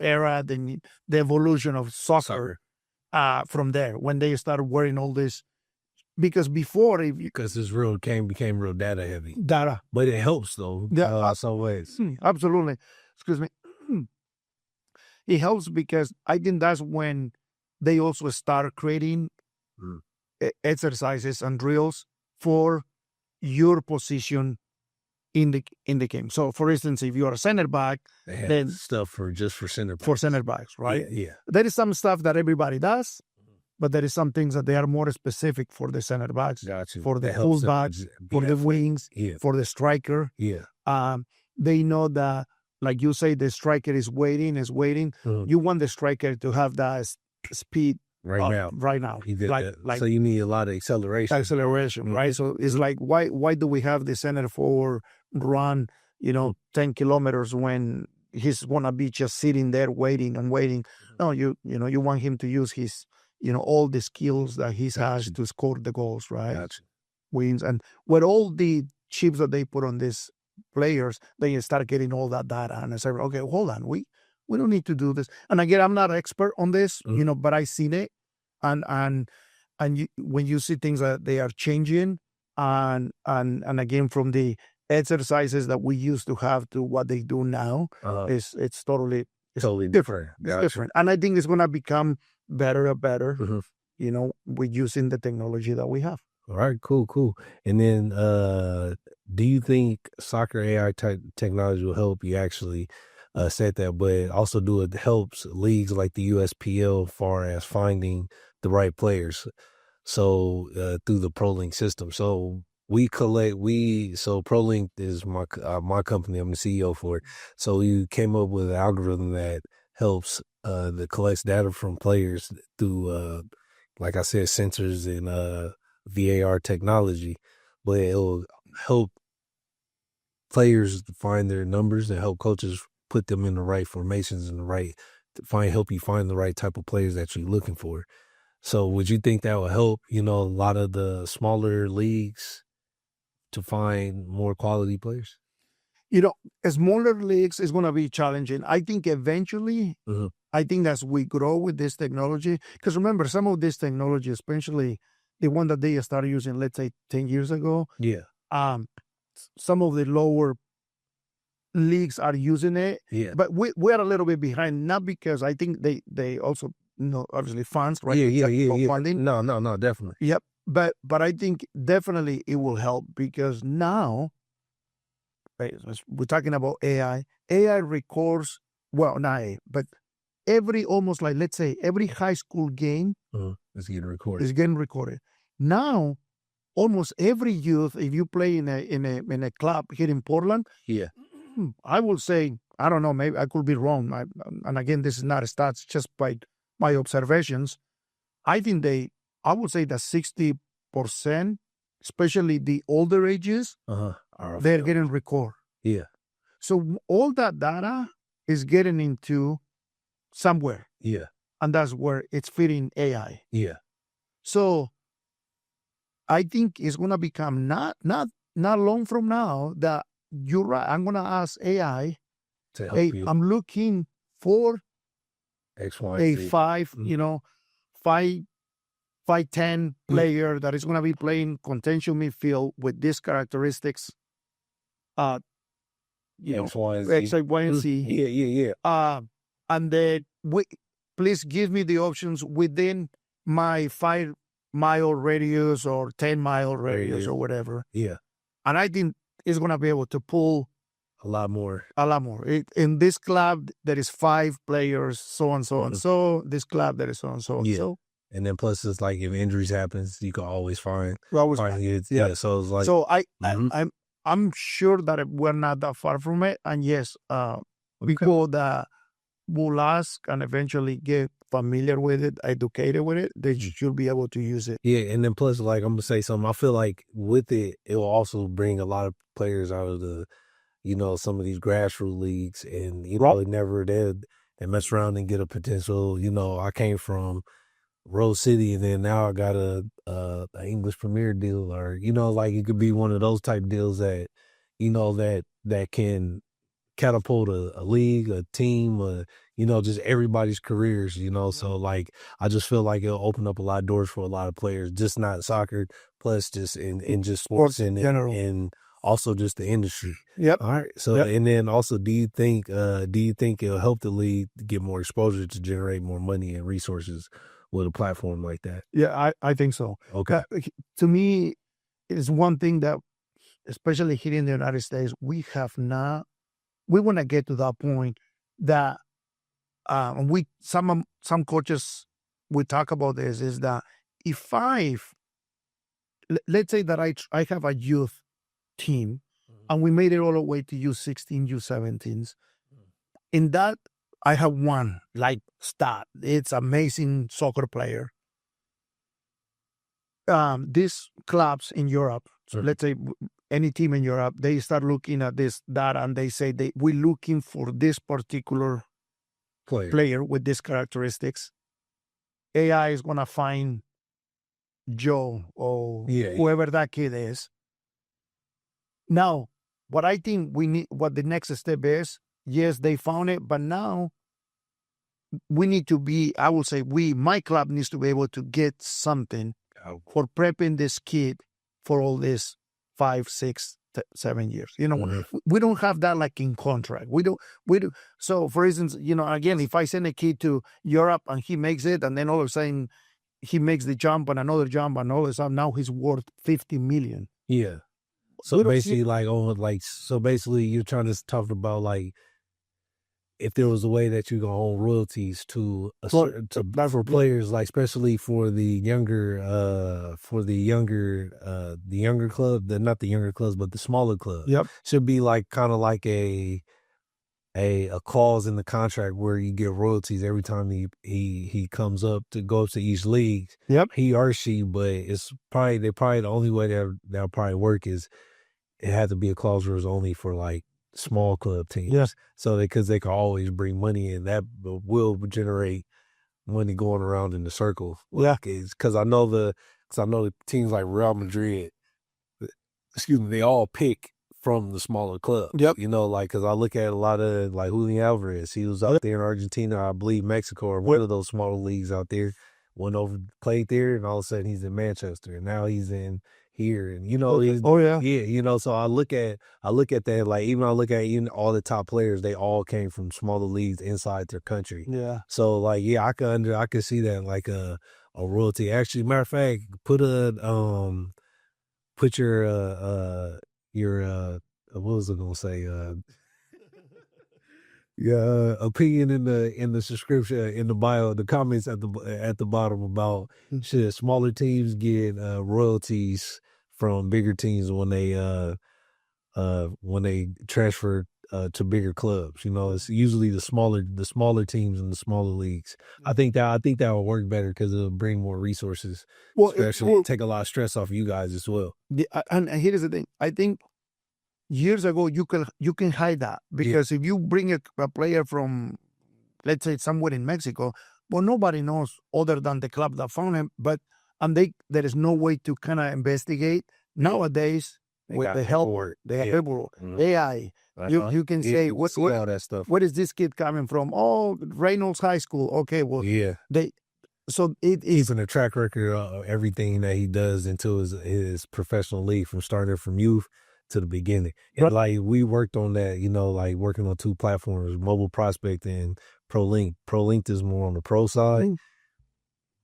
era, the evolution of soccer. From there, when they started wearing all this, because before, because this became real data heavy. Data, but it helps though. Some ways. Absolutely. Excuse me. It helps because I think that's when they also start creating exercises and drills for your position in the game. So, for instance, if you are a center back, then stuff for center backs. For center backs, right? Yeah. There is some stuff that everybody does, but there is some things that they are more specific for the center backs, for the fullbacks, for the wings, for the striker. Yeah. They know that, like you say, the striker is waiting. You want the striker to have that speed right now. So you need a lot of acceleration. Right? So it's like, why do we have the center forward run 10 kilometers when he's gonna be just sitting there waiting? No, you want him to use his all the skills that he has to score the goals, right? Wins. And with all the chips that they put on these players, they start getting all that data, and I say, okay, hold on, we don't need to do this. And again, I'm not an expert on this, but I seen it, and when you see things that they are changing, and again, from the exercises that we used to have to what they do now, it's totally different. It's different, and I think it's gonna become better and better. With using the technology that we have. All right, cool. And then, do you think soccer AI technology will help? You actually said that, but also it helps leagues like the USPL as far as finding the right players? So through the Prolinked system. So Prolinked is my company. I'm the CEO for it. So we came up with an algorithm that helps that collects data from players through, like I said, sensors and VAR technology, but it'll help players find their numbers and help coaches put them in the right formations and help you find the right type of players that you're looking for. So would you think that will help, a lot of the smaller leagues to find more quality players? Smaller leagues is going to be challenging. I think eventually, I think as we grow with this technology, because remember, some of this technology, especially the one that they started using, let's say 10 years ago. Yeah. Some of the lower leagues are using it. Yeah. But we're a little bit behind, not because I think they also, obviously funds, right? Yeah. Funding. No, definitely. Yep. But I think definitely it will help because now, we're talking about AI. AI records, but almost like, let's say, every high school game is getting recorded. Now, almost every youth, if you play in a club here in Portland, yeah, I will say I don't know, maybe I could be wrong. And again, this is not stats, just by my observations. I think I would say that 60%, especially the older ages, they're getting record. Yeah. So all that data is getting into somewhere. Yeah. And that's where it's fitting AI. Yeah. So I think it's going to become not long from now that you're right. I'm going to ask AI, to help hey, you. I'm looking for X, Y, a Z. 5'10" player that is going to be playing contention midfield with these characteristics. X, Y, and Z. X, Y, and Z. Yeah. And then please give me the options within my 5-mile radius or 10-mile radius or whatever. Yeah. And I think it's going to be able to pull a lot more. In this club, there is 5 players, so and so and so. This club, there is so and so and so. And then plus, it's like if injuries happens, you can always find it. Yeah. So it's like. So I'm sure that we're not that far from it. And yes, people that will ask and eventually get familiar with it, educated with it, they should be able to use it. Yeah, and then plus, like, I'm gonna say something. I feel like with it will also bring a lot of players out of the, some of these grassroots leagues, and they never did. They mess around and get a potential. I came from Rose City, and then now I got a English Premier deal, or like it could be one of those type deals that, that can catapult a league, a team, just everybody's careers, So like, I just feel like it'll open up a lot of doors for a lot of players, just not soccer, plus just in just sports in general, and also just the industry. Yep. All right. So and then also, do you think it'll help the league get more exposure to generate more money and resources with a platform like that? Yeah, I think so. Okay. To me, it's one thing that, especially here in the United States, we want to get to that point that some coaches, we talk about this, is that if let's say that I have a youth team and we made it all the way to U16, U17s, in that I have one like stat. It's amazing soccer player. These clubs in Europe, so let's say any team in Europe, they start looking at this data and they say we're looking for this particular player with these characteristics. AI is going to find Joe or whoever that kid is. Now, what I think what the next step is, yes, they found it, but now we need to I will say my club needs to be able to get something for prepping this kid for all this 5, 6, 7 years. We don't have that like in contract. We do. So for instance, again, if I send a kid to Europe and he makes it, and then all of a sudden he makes the jump and another jump and all of a sudden now he's worth $50 million. Yeah. So basically you're trying to talk about like, if there was a way that you can own royalties for players, like especially for the younger club, not the younger clubs, but the smaller clubs. Yep. Should be like kind of like a clause in the contract where you get royalties every time he comes up to go up to each league. Yep. He or she, but it's probably the only way that'll probably work is it had to be a clause where it's only for like small club teams. Yes. So because they can always bring money in, that will generate money going around in the circle. Yeah. Because I know the teams like Real Madrid, they all pick from the smaller clubs. Yep. Because I look at a lot of like Julian Alvarez. He was out there in Argentina, I believe Mexico, or one of those smaller leagues out there. Went over, played there, and all of a sudden he's in Manchester, and now he's in here, and so I look at that, like, even I look at all the top players, they all came from smaller leagues inside their country. Yeah. So like, I could see that like a royalty. Actually, matter of fact, put your what was I gonna say? Opinion in the subscription, in the bio, the comments at the bottom about should smaller teams get royalties from bigger teams when they transfer to bigger clubs. You know, it's usually the smaller teams in the smaller leagues. I think that will work better because it'll bring more resources, especially take a lot of stress off you guys as well. And here's the thing: I think years ago you can hide that because if you bring a player from, let's say, somewhere in Mexico, well, nobody knows other than the club that found him. There is no way to kind of investigate nowadays with the help AI. You can say all that stuff. Where is this kid coming from? Oh, Reynolds High School. Okay, well, so it is in a track record of everything that he does into his professional league, from starting from youth to the beginning. And like we worked on that, you know, like working on 2 platforms, Mobile Prospect and Prolinked. Prolinked is more on the pro side.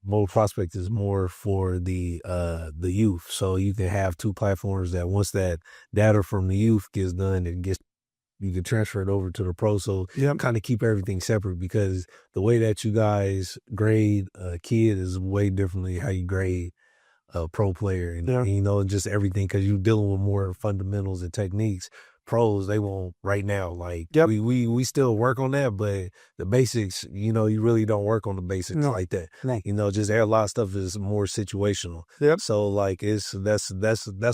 Mobile Prospect is more for the youth. So you can have 2 platforms that once that data from the youth gets done, you can transfer it over to the pro. So kind of keep everything separate, because the way that you guys grade a kid is way differently how you grade a pro player, and you know, just everything, because you're dealing with more fundamentals and techniques. Pros, they won't right now. Like we still work on that, but the basics, you know, you really don't work on the basics like that. You know, just a lot of stuff is more situational. So like that's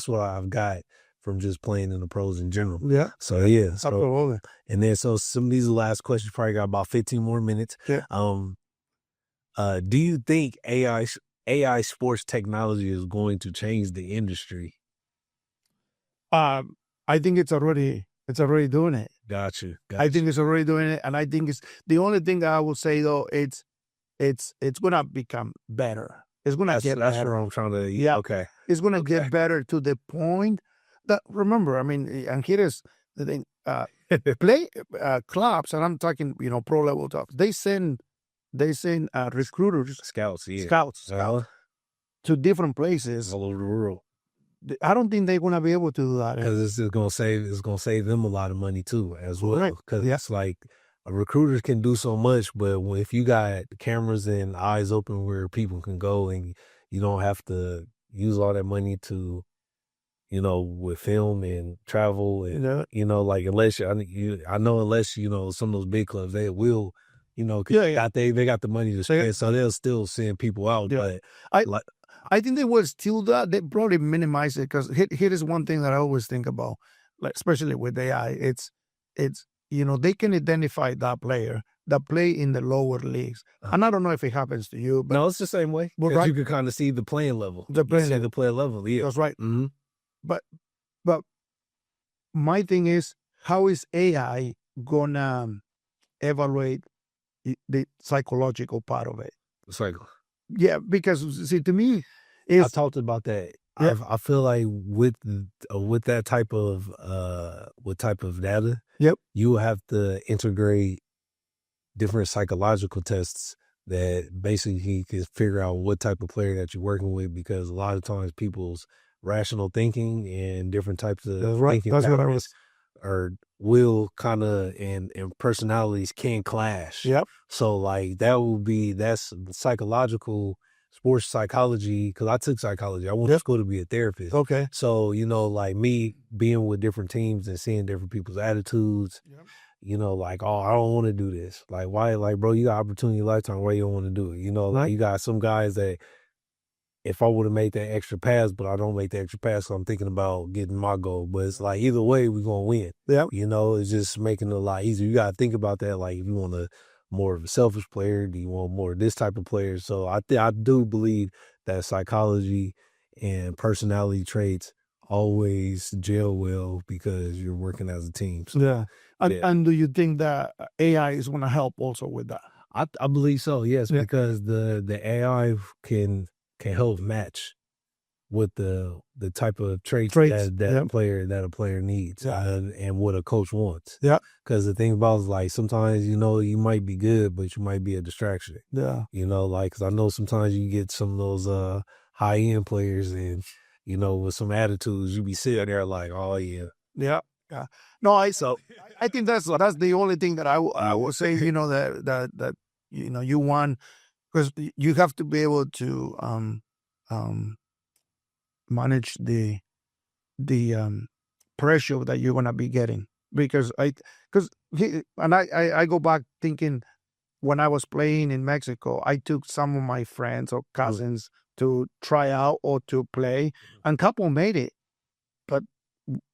what I've got from just playing in the pros in general. So and then so some of these last questions, probably got about 15 more minutes. Do you think AI sports technology is going to change the industry? I think it's already doing it. Gotcha. I think it's already doing it, and I think it's the only thing that I will say though. It's gonna become better. It's gonna get better. That's what I'm trying to. Okay. It's gonna get better to the point that, remember, I mean, and here is the thing: clubs, and I'm talking, you know, pro level clubs. They send recruiters, scouts to different places all over the world. I don't think they're gonna be able to do that, because it's gonna save them a lot of money too as well. Because it's like recruiters can do so much, but if you got cameras and eyes open where people can go, and you don't have to use all that money to, you know, with film and travel, and you know, like unless unless you know, some of those big clubs, they will, you know, they got the money to spend, so they'll still send people out. But I think they will still do that. They probably minimize it, because here is one thing that I always think about, like, especially with AI. It's you know, they can identify that player that play in the lower leagues, and I don't know if it happens to you, but no, it's the same way. Because you can kind of see the playing level. The player level. Yeah, that's right. Mm-hmm. But my thing is, how is AI gonna evaluate the psychological part of it? Yeah, because see, to me, I talked about that. I feel like with that type of data, you will have to integrate different psychological tests that basically can figure out what type of player that you're working with, because a lot of times people's rational thinking and different types of thinking will kind of and personalities can clash. So like that's psychological sports psychology, because I took psychology. I went to school to be a therapist. So, you know, like me being with different teams and seeing different people's attitudes, you know, like, oh, I don't want to do this. Like, why? Like, bro, you got opportunity in your lifetime. Why you don't want to do it? You know, like you got some guys that, if I would have made that extra pass, but I don't make the extra pass, so I'm thinking about getting my goal. But it's like, either way, we're going to win. You know, it's just making it a lot easier. You got to think about that. Like, if you want more of a selfish player, do you want more of this type of player? So I do believe that psychology and personality traits always gel well, because you're working as a team. So, and do you think that AI is going to help also with that? I believe so, yes, because the AI can help match with the type of traits that a player needs, and what a coach wants. Because the thing about it is, like, sometimes, you know, you might be good, but you might be a distraction. You know, like, because I know sometimes you get some of those high end players, and, you know, with some attitudes, you be sitting there like, oh yeah. No, I think that's the only thing that I would say. You know, that you know, you want, because you have to be able to manage the pressure that you're gonna be getting because I go back thinking when I was playing in Mexico, I took some of my friends or cousins to try out or to play, and couple made it, but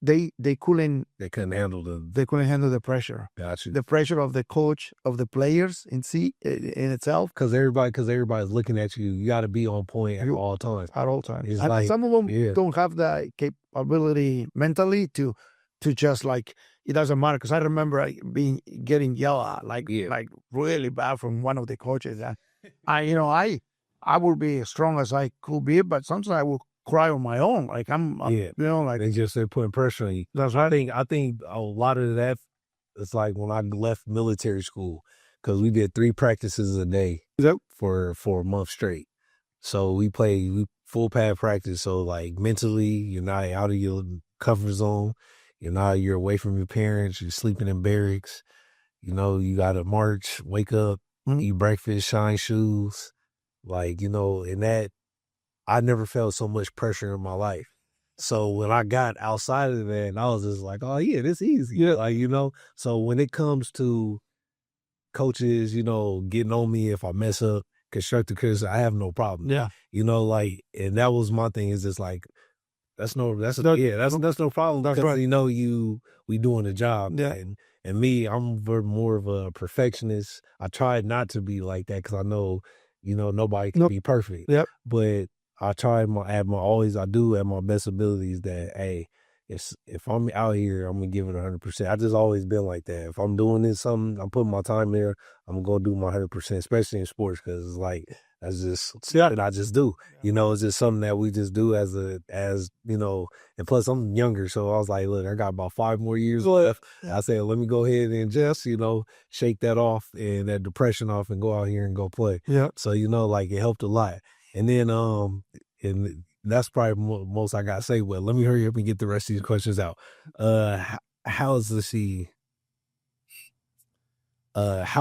they couldn't handle the pressure. Gotcha. The pressure of the coach, of the players in itself. Because everybody's looking at you. You got to be on point at all times. At all times. It's And like, some of them don't have the capability mentally to just like, it doesn't matter. Because I remember getting yelled at like really bad from one of the coaches. I would be as strong as I could be, but sometimes I would cry on my own. Like they're putting pressure on you. That's right. I think a lot of that, it's like when I left military school, because we did 3 practices a day for a month straight. So we played full pad practice. So like mentally, you're not out of your comfort zone. You're away from your parents. You're sleeping in barracks. You got to march, wake up, eat breakfast, shine shoes. And that, I never felt so much pressure in my life. So when I got outside of that, I was just like, oh yeah, this easy. Yeah. So when it comes to coaches, getting on me if I mess up, constructive criticism, I have no problem. Yeah. And that was my thing, is just like, that's no problem. That's right. We doing the job. Yeah. And me, I'm more of a perfectionist. I try not to be like that, because I know, nobody can be perfect. Yep. But I try I do at my best abilities that, hey, if I'm out here, I'm gonna give it 100%. I just always been like that. If I'm doing this something, I'm putting my time there, I'm gonna do my 100%, especially in sports, because it's like, that's just something I just do. It's just something that we just do as and plus I'm younger, so I was like, look, I got about 5 more years left. I said, let me go ahead and just, shake that off and that depression off and go out here and go play. Yeah. So, it helped a lot. And then, and that's probably most I got to say. Well, let me hurry up and get the rest of these questions out. How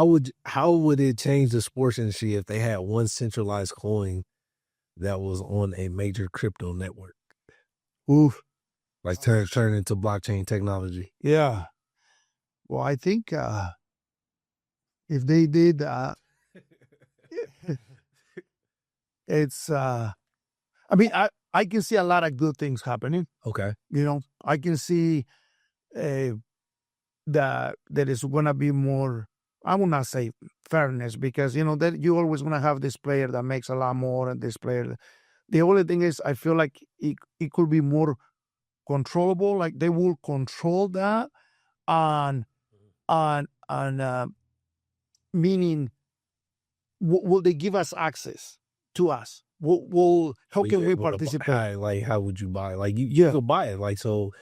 would it change the sports industry if they had one centralized coin that was on a major crypto network? Oof. Like turn into blockchain technology. Yeah. Well, I think if they did, it's I can see a lot of good things happening. Okay. I can see that there is going to be more, I will not say fairness, because that you always going to have this player that makes a lot more and this player. The only thing is, I feel like it could be more controllable. Like they will control that, and meaning, will they give us access to us? How can we participate? How would you buy? Like you could buy it. Like, so,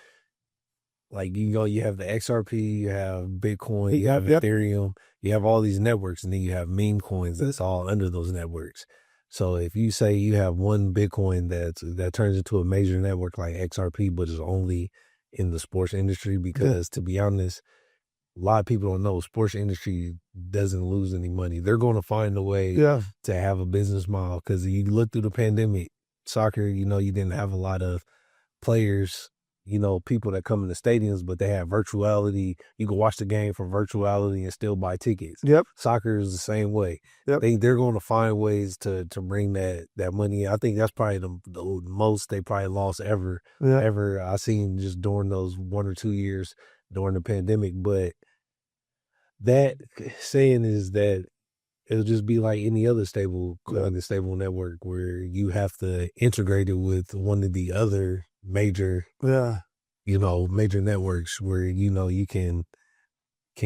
like, you have the XRP, you have Bitcoin, you have Ethereum, you have all these networks, and then you have meme coins that's all under those networks. So if you say you have one Bitcoin that turns into a major network like XRP, but is only in the sports industry, because to be honest, a lot of people don't know, sports industry doesn't lose any money. They're going to find a way to have a business model, because you look through the pandemic, soccer, you didn't have a lot of players, people that come in the stadiums, but they have virtuality. You can watch the game from virtuality and still buy tickets. Yep. Soccer is the same way. Yep. They're going to find ways to bring that money. I think that's probably the most they probably lost ever I seen, just during those 1 or 2 years during the pandemic. But that saying is that it'll just be like any other stable network, where you have to integrate it with one of the other major major networks, where you can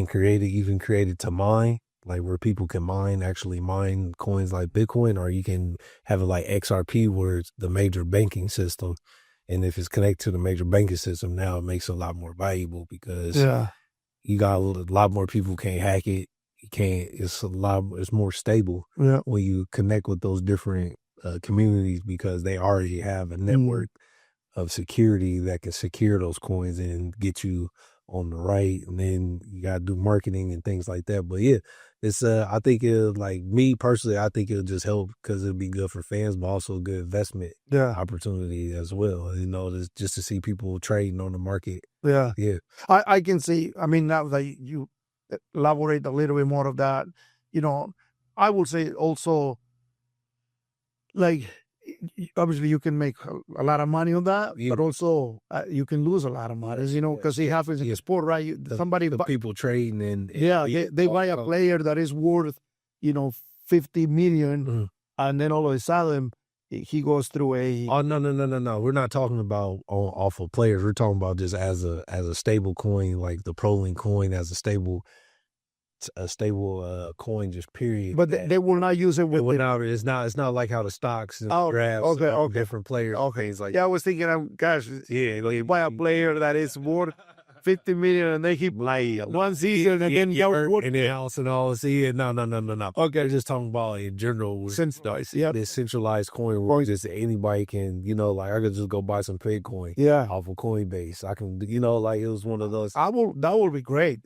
create it, even create it to mine, like where people can actually mine coins like Bitcoin, or you can have it like XRP, where it's the major banking system. And if it's connected to the major banking system, now it makes it a lot more valuable, because you got a lot more people can't hack it. It's more stable when you connect with those different communities, because they already have a network of security that can secure those coins and get you on the right, and then you got to do marketing and things like that. But yeah, it's I think it'll, like me personally, I think it'll just help because it'll be good for fans, but also a good investment opportunity as well. You know, just to see people trading on the market. Yeah. Yeah. I can see, I mean, now that you elaborate a little bit more of that, you know, I will say also, like, obviously you can make a lot of money on that, but also you can lose a lot of money, you know, because it happens in sport, right? The people trading and they buy a player that is worth, you know, 50 million, and then all of a sudden he goes through a. Oh no! We're not talking about off of players. We're talking about just as a stable coin, like the Prolinked coin as a stable coin, just period. But they will not use it with. It's not like how the stocks and drafts different players. Okay, it's like I was thinking, gosh, like buy a player that is worth 50 million and they keep like 1 season and then and then house and all. See, no. Okay, we're just talking about in general. Centralized, this centralized coin where just anybody can, you know, like I could just go buy some Bitcoin, off of Coinbase. I can, you know, like it was one of those. That will be great.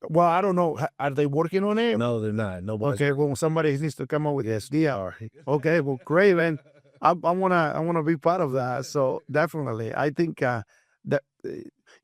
Well, I don't know. Are they working on it? No, they're not. Nobody. Okay, well, somebody needs to come up with this. Okay, well, great, man. I wanna be part of that. So definitely, I think that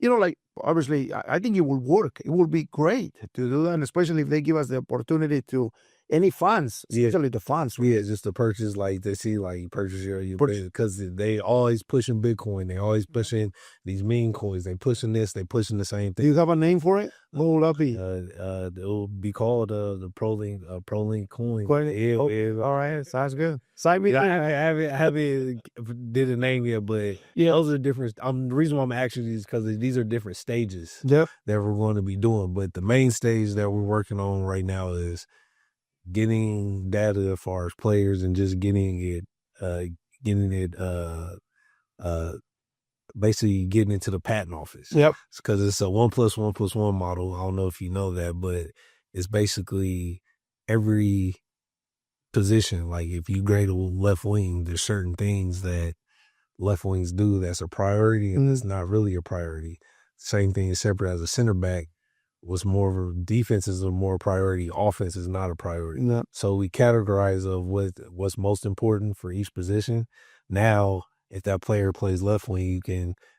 you know, like obviously, I think it will work. It will be great to do that, and especially if they give us the opportunity to any fans, especially the fans. Yeah, just to purchase, like they see, like you purchase your because they always pushing Bitcoin. They always pushing these meme coins. They pushing this. They pushing the same thing. Do you have a name for it? What will that be? It'll be called the Prolinked coin. All right, sounds good. Sign me. I haven't did a name yet, but those are different. The reason why I'm asking these because these are different stages that we're going to be doing. But the main stage that we're working on right now is getting data as far as players and just getting it basically getting into the patent office. Because it's a 1+1+1 model. I don't know if you know that, but it's basically every position. Like if you grade a left wing, there's certain things that left wings do that's a priority and it's not really a priority. Same thing is separate as a center back. Was more of a defense is a more priority. Offense is not a priority. So we categorize of what's most important for each position. Now, if that player plays left wing,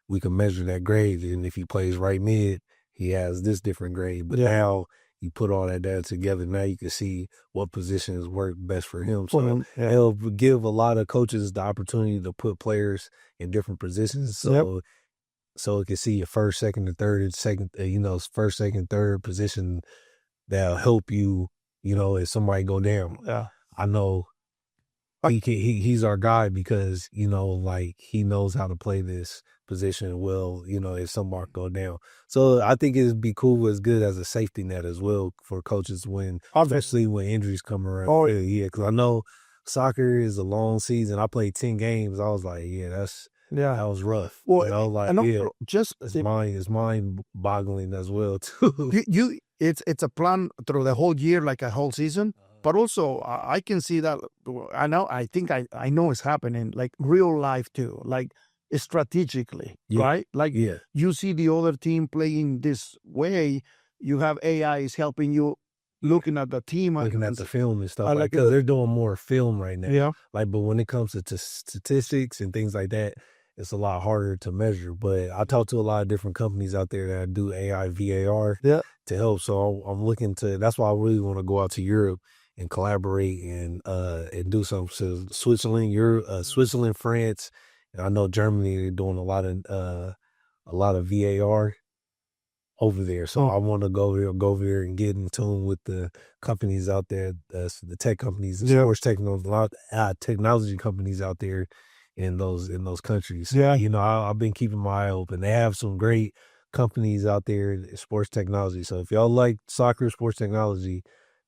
we can measure that grade. And if he plays right mid, he has this different grade. But now you put all that data together. Now you can see what positions work best for him. So it'll give a lot of coaches the opportunity to put players in different positions. So it can see your first, second, and third, first, second, third position that'll help you, you know, if somebody go down. I know he's our guy because, you know, like he knows how to play this position well, you know, if somebody go down. So I think it'd be cool as good as a safety net as well for coaches especially when injuries come around. Because I know soccer is a long season. I played 10 games. I was like, that was rough. Well, you know, like it's mind-boggling as well too. It's a plan through the whole year, like a whole season. But also, I can see that. I think I know it's happening, like real life too, like strategically, right? Like you see the other team playing this way. You have AIs helping you. Looking at the team, looking at the film and stuff, like because they're doing more film right now. Like, but when it comes to statistics and things like that, it's a lot harder to measure. But I talk to a lot of different companies out there that do AI VAR to help. So I'm looking to. That's why I really want to go out to Europe and collaborate and do something. So Switzerland, France, and I know Germany. They're doing a lot of VAR over there. So I want to go there and get in tune with the companies out there, the tech companies, the sports technology companies out there in those countries. You know, I've been keeping my eye open. They have some great companies out there in sports technology. So if y'all like soccer, sports technology,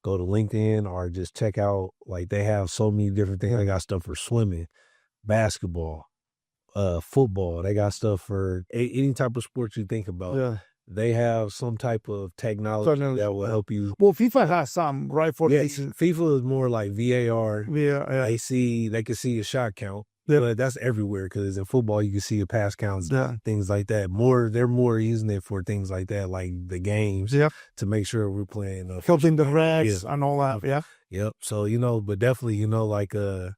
go to LinkedIn or just check out, like they have so many different things. They got stuff for swimming, basketball, football. They got stuff for any type of sports you think about. They have some type of technology that will help you. Well, FIFA has some, right? FIFA is more like VAR. They can see a shot count. But that's everywhere because in football you can see the pass counts, things like that. They're more using it for things like that, like the games, to make sure we're playing. Helping the regs and all that, Yep. So, but definitely, like, that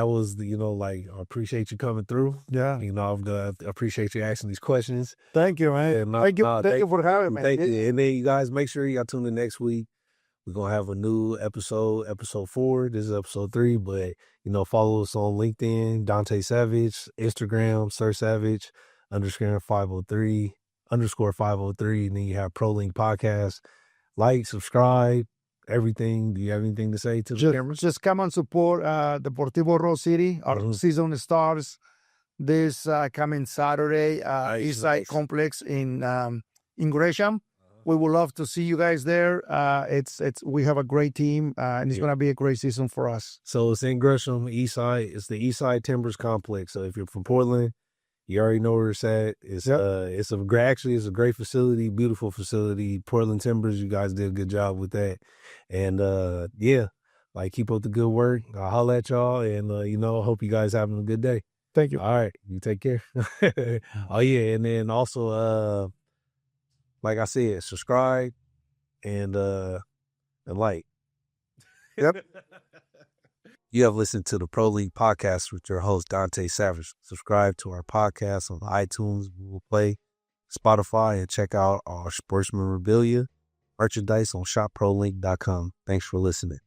was like, I appreciate you coming through. Yeah. I appreciate you asking these questions. Thank you, man. Thank you for having me. Thank you. And then you guys make sure you got tuned in next week. We're going to have a new episode 4. This is episode 3, but, follow us on LinkedIn, Dante Savage, Instagram, Sir Savage, _503, and then you have Prolinked Podcast. Like, subscribe, everything. Do you have anything to say to the cameras? Just come and support Deportivo Rose City. Our season starts this coming Saturday, Eastside Complex in Gresham. We would love to see you guys there. We have a great team, and it's going to be a great season for us. So it's in Gresham, Eastside. It's the Eastside Timbers Complex. So if you're from Portland, you already know where it's at. It's a great facility, beautiful facility. Portland Timbers, you guys did a good job with that. And keep up the good work. I'll holler at y'all, and I hope you guys having a good day. Thank you. All right, you take care. Oh yeah, and then also like I said, subscribe and like. Yep. You have listened to the Prolinked Podcast with your host, Dante Savage. Subscribe to our podcast on iTunes, Google Play, Spotify, and check out our sports memorabilia merchandise on shopprolinked.com. Thanks for listening.